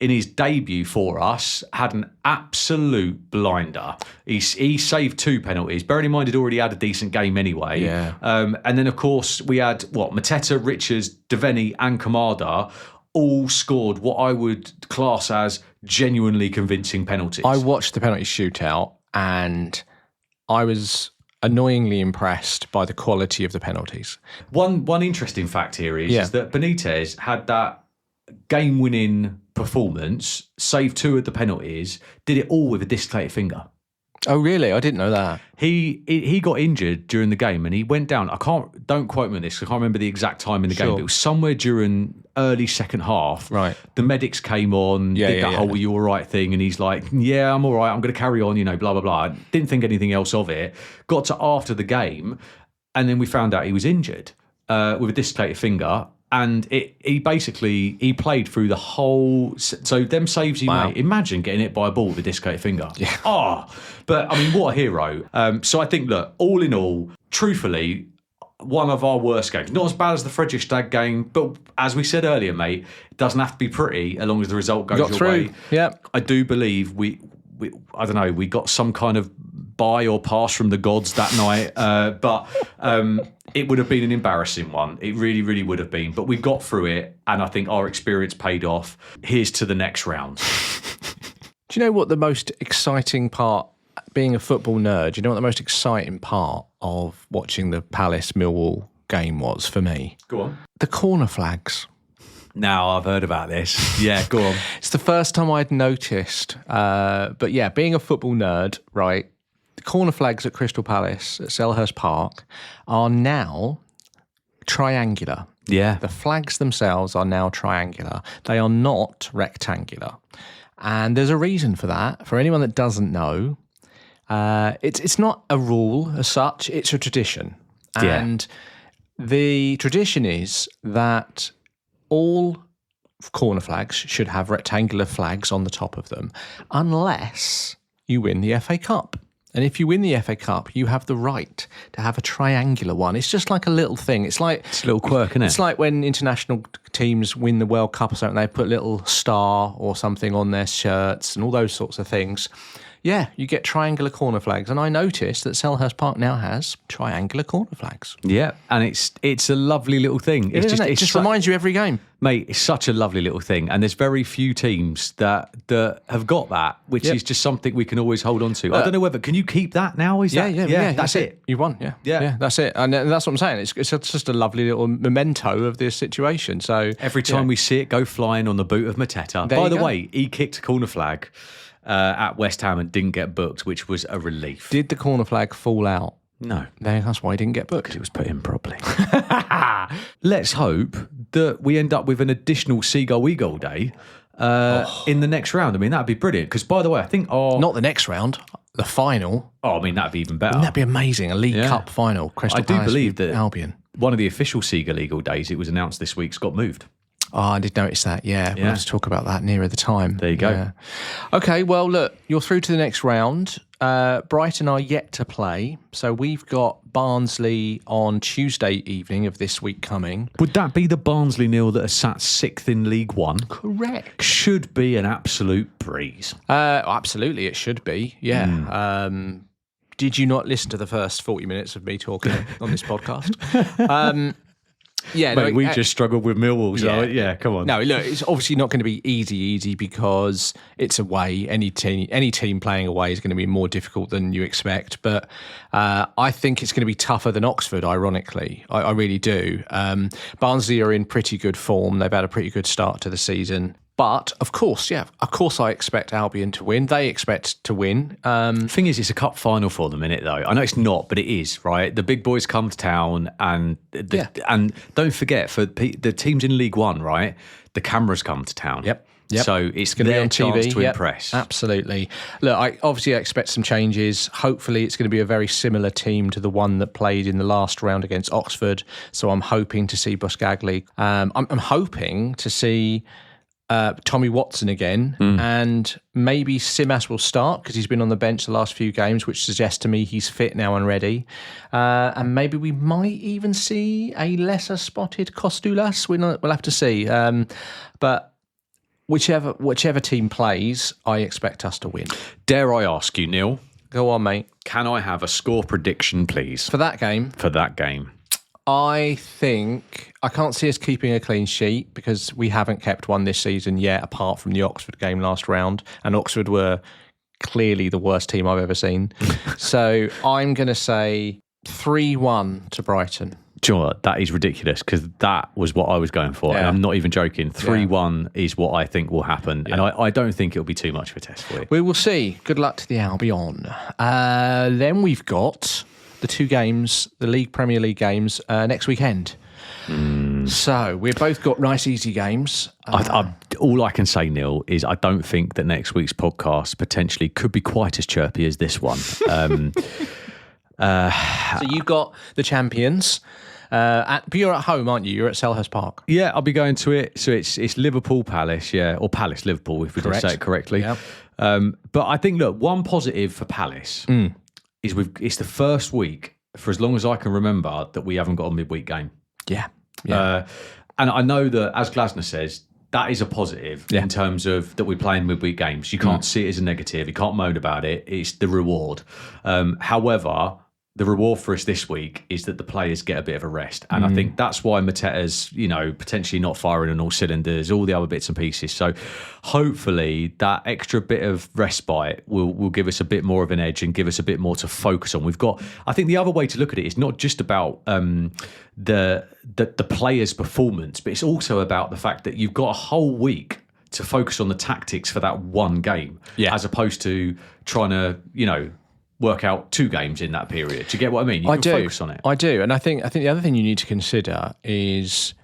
in his debut for us, had an absolute blinder. He saved 2 penalties. Bearing in mind, he'd already had a decent game anyway. Yeah. And then, of course, we had, Mateta, Richards, Devaney and Kamada all scored what I would class as genuinely convincing penalties. I watched the penalty shootout and I was annoyingly impressed by the quality of the penalties. One interesting fact here is that Benitez had that game-winning performance, saved 2 of the penalties, did it all with a dislocated finger. Oh, really? I didn't know that. He got injured during the game and he went down. Don't quote me on this, I can't remember the exact time in the game, but it was somewhere during early second half, right, the medics came on, did that whole "are you all right" thing, and he's like, "Yeah, I'm all right. I'm going to carry on." Blah blah blah. Didn't think anything else of it. Got to after the game, and then we found out he was injured with a dislocated finger. And he played through the whole. So them saves he made. Imagine getting hit by a ball with a dislocated finger. Yeah. But I mean, what a hero. So I think, look, all in all, truthfully, one of our worst games. Not as bad as the Fredrikstad game, but as we said earlier, mate, it doesn't have to be pretty as long as the result goes your way. Yeah. I do believe we I don't know, we got some kind of buy or pass from the gods that night, but it would have been an embarrassing one. It really, really would have been. But we got through it, and I think our experience paid off. Here's to the next round. Do you know what the most exciting part, being a football nerd, do you know what the most exciting part of watching the Palace Millwall game was for me? Go on. The corner flags. Now, I've heard about this. Yeah, go on. It's the first time I'd noticed. But yeah, being a football nerd, right, the corner flags at Crystal Palace at Selhurst Park are now triangular. Yeah. The flags themselves are now triangular. They are not rectangular. And there's a reason for that. For anyone that doesn't know, it's not a rule as such, it's a tradition. And the tradition is that all corner flags should have rectangular flags on the top of them, unless you win the FA Cup. And if you win the FA Cup, you have the right to have a triangular one. It's just like a little thing. It's a little quirk, isn't it? It's like when international teams win the World Cup or something, they put a little star or something on their shirts and all those sorts of things. Yeah, you get triangular corner flags. And I noticed that Selhurst Park now has triangular corner flags. Yeah, and it's a lovely little thing. It just reminds you every game. Mate, it's such a lovely little thing. And there's very few teams that have got that, which is just something we can always hold on to. I don't know whether, can you keep that now? Yeah, that's it. You won, yeah, that's it. And that's what I'm saying. It's just a lovely little memento of this situation. So every time we see it go flying on the boot of Mateta. By the way, he kicked a corner flag at West Ham and didn't get booked, which was a relief. Did the corner flag fall out? No. That's why he didn't get booked. Because it was put in properly. Let's hope that we end up with an additional Seagull Eagle day in the next round. I mean, that'd be brilliant. Because, by the way, I think Not the next round, the final. Oh, I mean, that'd be even better. Wouldn't that be amazing? A League Cup final. Crystal Palace. I do believe that Albion. One of the official Seagull Eagle days, it was announced this week's got moved. Oh, I did notice that, We'll have to talk about that nearer the time. There you go. Yeah. Okay, well, look, you're through to the next round. Brighton are yet to play. So we've got Barnsley on Tuesday evening of this week coming. Would that be the Barnsley nil that are sat 6th in League One? Correct. Should be an absolute breeze. Absolutely, it should be, yeah. Did you not listen to the first 40 minutes of me talking on this podcast? Yeah, mate, we just struggled with Millwall, so come on. No, look, it's obviously not going to be easy because it's away. Any team playing away is going to be more difficult than you expect. But I think it's going to be tougher than Oxford, ironically. I really do. Barnsley are in pretty good form. They've had a pretty good start to the season. But, of course, I expect Albion to win. They expect to win. The thing is, it's a cup final for them, innit, though? I know it's not, but it is, right? The big boys come to town, and don't forget, for the teams in League One, right, the cameras come to town. Yep. So it's going to be on TV to impress. Absolutely. Look, I expect some changes. Hopefully, it's going to be a very similar team to the one that played in the last round against Oxford. So I'm hoping to see Buscagli. I'm hoping to see Tommy Watson again, and maybe Simas will start because he's been on the bench the last few games, which suggests to me he's fit now and ready. And maybe we might even see a lesser spotted Kostulas. We'll have to see. But whichever team plays, I expect us to win. Dare I ask you, Neil? Go on, mate. Can I have a score prediction, please? For that game? For that game. I think I can't see us keeping a clean sheet because we haven't kept one this season yet, apart from the Oxford game last round. And Oxford were clearly the worst team I've ever seen. So I'm going to say 3-1 to Brighton. Do you know what? That is ridiculous because that was what I was going for. And I'm not even joking. 3-1 is what I think will happen. And I don't think it'll be too much of a test for you. We will see. Good luck to the Albion. Then we've got the two games, the Premier League games, next weekend. So we've both got nice, easy games. All I can say, Neil, is I don't think that next week's podcast potentially could be quite as chirpy as this one. So you've got the champions. But you're at home, aren't you? You're at Selhurst Park. Yeah, I'll be going to it. So it's Liverpool Palace, or Palace Liverpool, if we did say it correctly. Yep. But I think, look, one positive for Palace is it's the first week, for as long as I can remember, that we haven't got a midweek game. Yeah. And I know that, as Glasner says, that is a positive in terms of that we're playing midweek games. You can't see it as a negative. You can't moan about it. It's the reward. However, the reward for us this week is that the players get a bit of a rest. And I think that's why Mateta's, potentially not firing on all cylinders, all the other bits and pieces. So hopefully that extra bit of respite will give us a bit more of an edge and give us a bit more to focus on. I think the other way to look at it is not just about the players' performance, but it's also about the fact that you've got a whole week to focus on the tactics for that one game, as opposed to trying to, work out 2 games in that period. Do you get what I mean? You can focus on it. I do. And I think the other thing you need to consider is,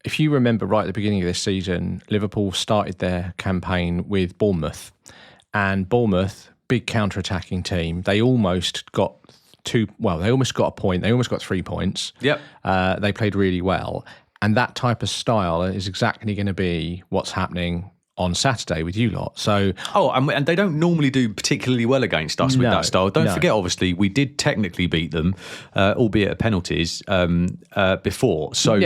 if you remember right at the beginning of this season, Liverpool started their campaign with Bournemouth. And Bournemouth, big counter-attacking team, they almost got a point. They almost got 3 points. Yep. They played really well. And that type of style is exactly going to be what's happening on Saturday with you lot. So, and they don't normally do particularly well against us with that style. Don't forget, obviously, we did technically beat them, albeit at penalties, before. So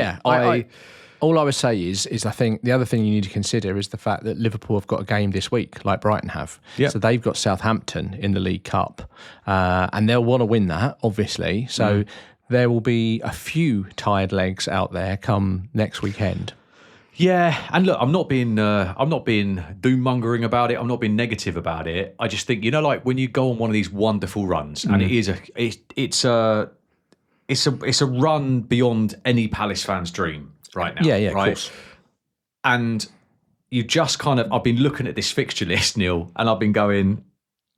all I would say is I think the other thing you need to consider is the fact that Liverpool have got a game this week, like Brighton have. Yep. So they've got Southampton in the League Cup, and they'll want to win that, obviously. So there will be a few tired legs out there come next weekend. Yeah, and look, I'm not being doom mongering about it. I'm not being negative about it. I just think, like when you go on one of these wonderful runs, and it's a run beyond any Palace fan's dream right now. Yeah, right? Of course. And you just I've been looking at this fixture list, Neil, and I've been going,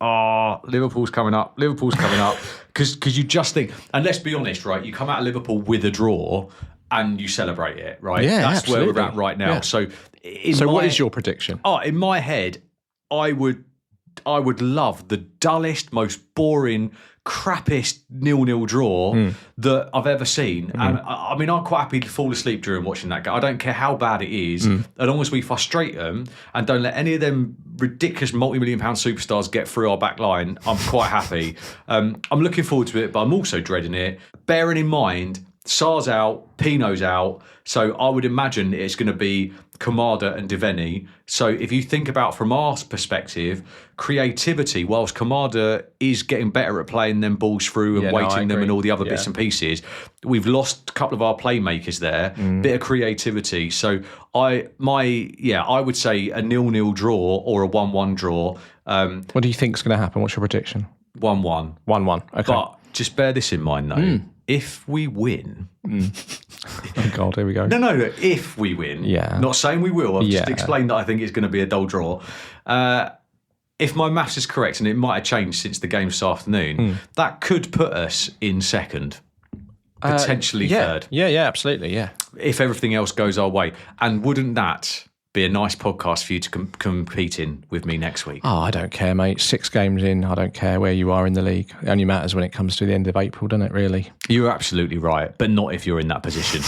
Liverpool's coming up, because you just think, and let's be honest, right? You come out of Liverpool with a draw, and you celebrate it, right? Yeah, that's absolutely. where we're at right now. Yeah. So what is your prediction? In my head, I would love the dullest, most boring, crappiest 0-0 draw that I've ever seen. And I'm quite happy to fall asleep during watching that game. I don't care how bad it is, as long as we frustrate them and don't let any of them ridiculous multi-million-pound superstars get through our back line. I'm quite happy. I'm looking forward to it, but I'm also dreading it. Bearing in mind, Sar's out, Pino's out, so I would imagine it's going to be Kamada and Devaney. So if you think about from our perspective, creativity, whilst Kamada is getting better at playing them balls through and weighting them and all the other bits and pieces, we've lost a couple of our playmakers there, bit of creativity. So I would say a 0-0 draw or a 1-1 draw. What do you think is going to happen? What's your prediction? 1-1. 1-1, okay. But just bear this in mind though. If we win... Oh, God, here we go. No, if we win. Yeah. Not saying we will. I've just explained that I think it's going to be a dull draw. If my maths is correct, and it might have changed since the game this afternoon, that could put us in second, potentially third. Yeah, absolutely, yeah. If everything else goes our way. And wouldn't that be a nice podcast for you to compete in with me next week? Oh, I don't care, mate. 6 games in, I don't care where you are in the league. It only matters when it comes to the end of April, doesn't it, really? You're absolutely right, but not if you're in that position.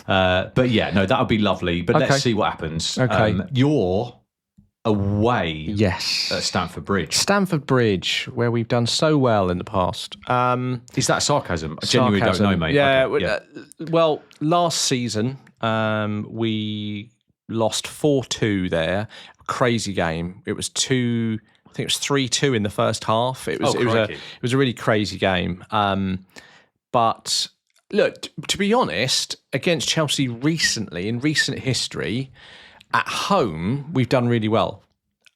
But yeah, no, that would be lovely. But let's see what happens. Okay. You're away at Stamford Bridge. Stamford Bridge, where we've done so well in the past. Is that sarcasm? I genuinely don't know, mate. Yeah, okay. Well, last season, we lost 4-2 there. Crazy game. It was 3-2 in the first half. It was a really crazy game. But look, to be honest, against Chelsea recently, in recent history, at home, we've done really well.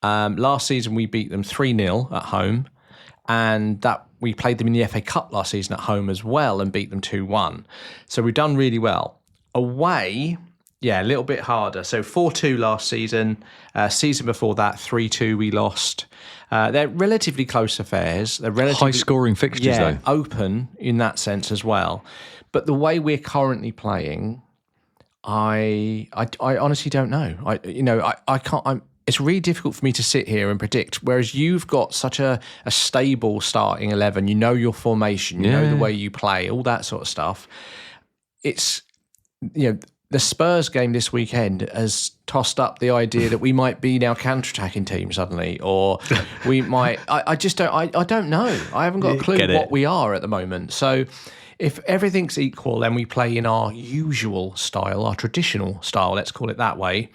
Last season, we beat them 3-0 at home, and that we played them in the FA Cup last season at home as well and beat them 2-1. So we've done really well. Away, a little bit harder. So 4-2 last season. Season before that, 3-2 we lost. They're relatively close affairs. They're relatively high-scoring fixtures, though. Open in that sense as well. But the way we're currently playing, I honestly don't know. I can't. It's really difficult for me to sit here and predict. Whereas you've got such a stable starting 11, you know your formation, you know the way you play, all that sort of stuff. It's, the Spurs game this weekend has tossed up the idea that we might be now counter-attacking team suddenly, or we might. I just don't. I don't know. I haven't got a clue what we are at the moment. So, if everything's equal and we play in our usual style, our traditional style, let's call it that way,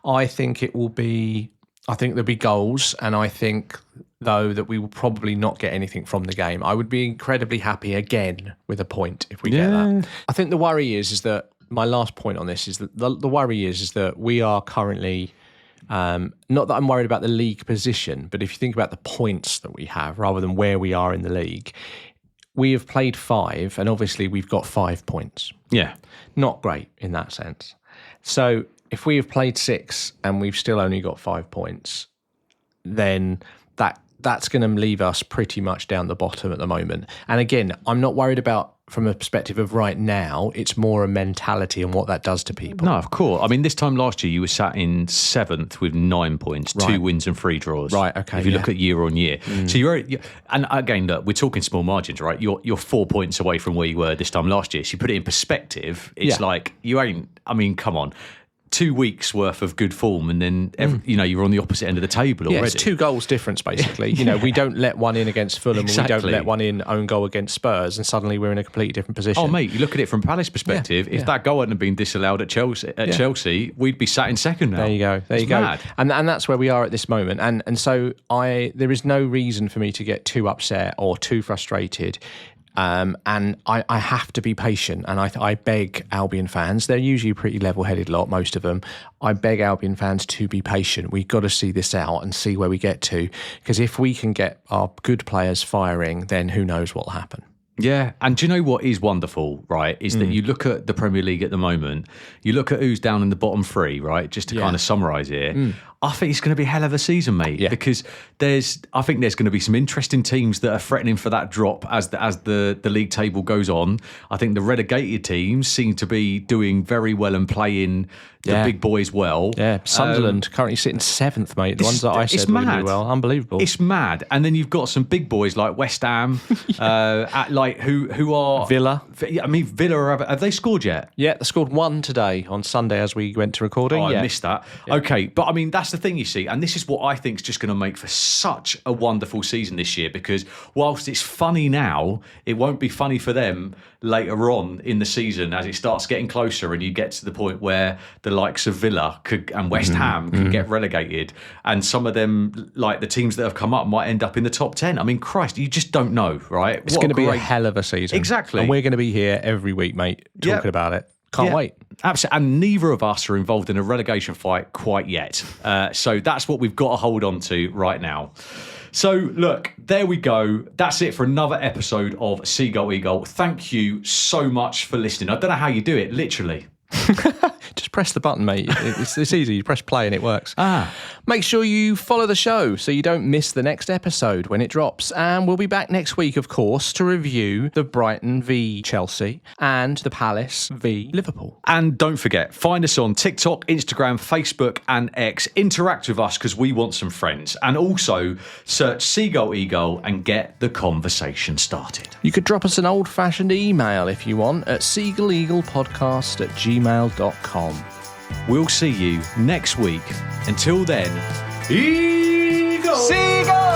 I think it will be. I think there'll be goals, and I think, though, that we will probably not get anything from the game. I would be incredibly happy again with a point if we get that. I think the worry is that. My last point on this is that the worry is that we are currently, not that I'm worried about the league position, but if you think about the points that we have rather than where we are in the league, we have played 5 and obviously we've got 5 points. Yeah. Not great in that sense. So if we have played 6 and we've still only got 5 points, then that's going to leave us pretty much down the bottom at the moment. And again, I'm not worried about from a perspective of right now, it's more a mentality and what that does to people. No, of course. I mean, this time last year, you were sat in 7th with 9 points, 2 wins and 3 draws. Right, okay. If you look at year on year. So and again, look, we're talking small margins, right? You're 4 points away from where you were this time last year. So you put it in perspective, it's like, come on. 2 weeks worth of good form, and then you're on the opposite end of the table already. It's 2 goals difference basically. We don't let one in against Fulham, exactly. And we don't let one in own goal against Spurs, and suddenly we're in a completely different position. Oh mate, you look at it from Palace perspective. If that goal hadn't been disallowed at Chelsea, we'd be sat in second now. There you go. Mad. And that's where we are at this moment. And so there is no reason for me to get too upset or too frustrated. And I have to be patient, and I beg Albion fans, they're usually a pretty level-headed lot, most of them, I beg Albion fans to be patient. We've got to see this out and see where we get to, because if we can get our good players firing, then who knows what will happen. Yeah, and do you know what is wonderful, right, is that you look at the Premier League at the moment, you look at who's down in the bottom 3, right, just to kind of summarise here, I think it's going to be a hell of a season, mate, because I think there's going to be some interesting teams that are threatening for that drop as the league table goes on. I think the relegated teams seem to be doing very well and playing the big boys well. Yeah, Sunderland currently sitting 7th, mate. The ones that I said were doing well. Unbelievable. It's mad. And then you've got some big boys like West Ham, who are... Villa. I mean, Villa, have they scored yet? Yeah, they scored 1 today on Sunday as we went to recording. I missed that. Yeah. Okay, but I mean, that's the thing, you see, and this is what I think is just going to make for such a wonderful season this year, because whilst it's funny now, it won't be funny for them later on in the season as it starts getting closer and you get to the point where the likes of Villa and West Ham can get relegated, and some of them, like the teams that have come up, might end up in the top 10. I mean, Christ, you just don't know, right? It's going to be a hell of a season. Exactly. And we're going to be here every week, mate, talking about it. Can't wait. Absolutely. And neither of us are involved in a relegation fight quite yet. So that's what we've got to hold on to right now. So, look, there we go. That's it for another episode of Seagull Eagle. Thank you so much for listening. I don't know how you do it, literally. Just press the button, mate. It's easy. You press play and it works. Make sure you follow the show so you don't miss the next episode when it drops. And we'll be back next week, of course, to review the Brighton v Chelsea and the Palace v Liverpool. And don't forget, find us on TikTok, Instagram, Facebook and X. Interact with us because we want some friends. And also search Seagull Eagle and get the conversation started. You could drop us an old-fashioned email if you want at seagulleaglepodcast@gmail.com. We'll see you next week. Until then, Eagle! Seagull!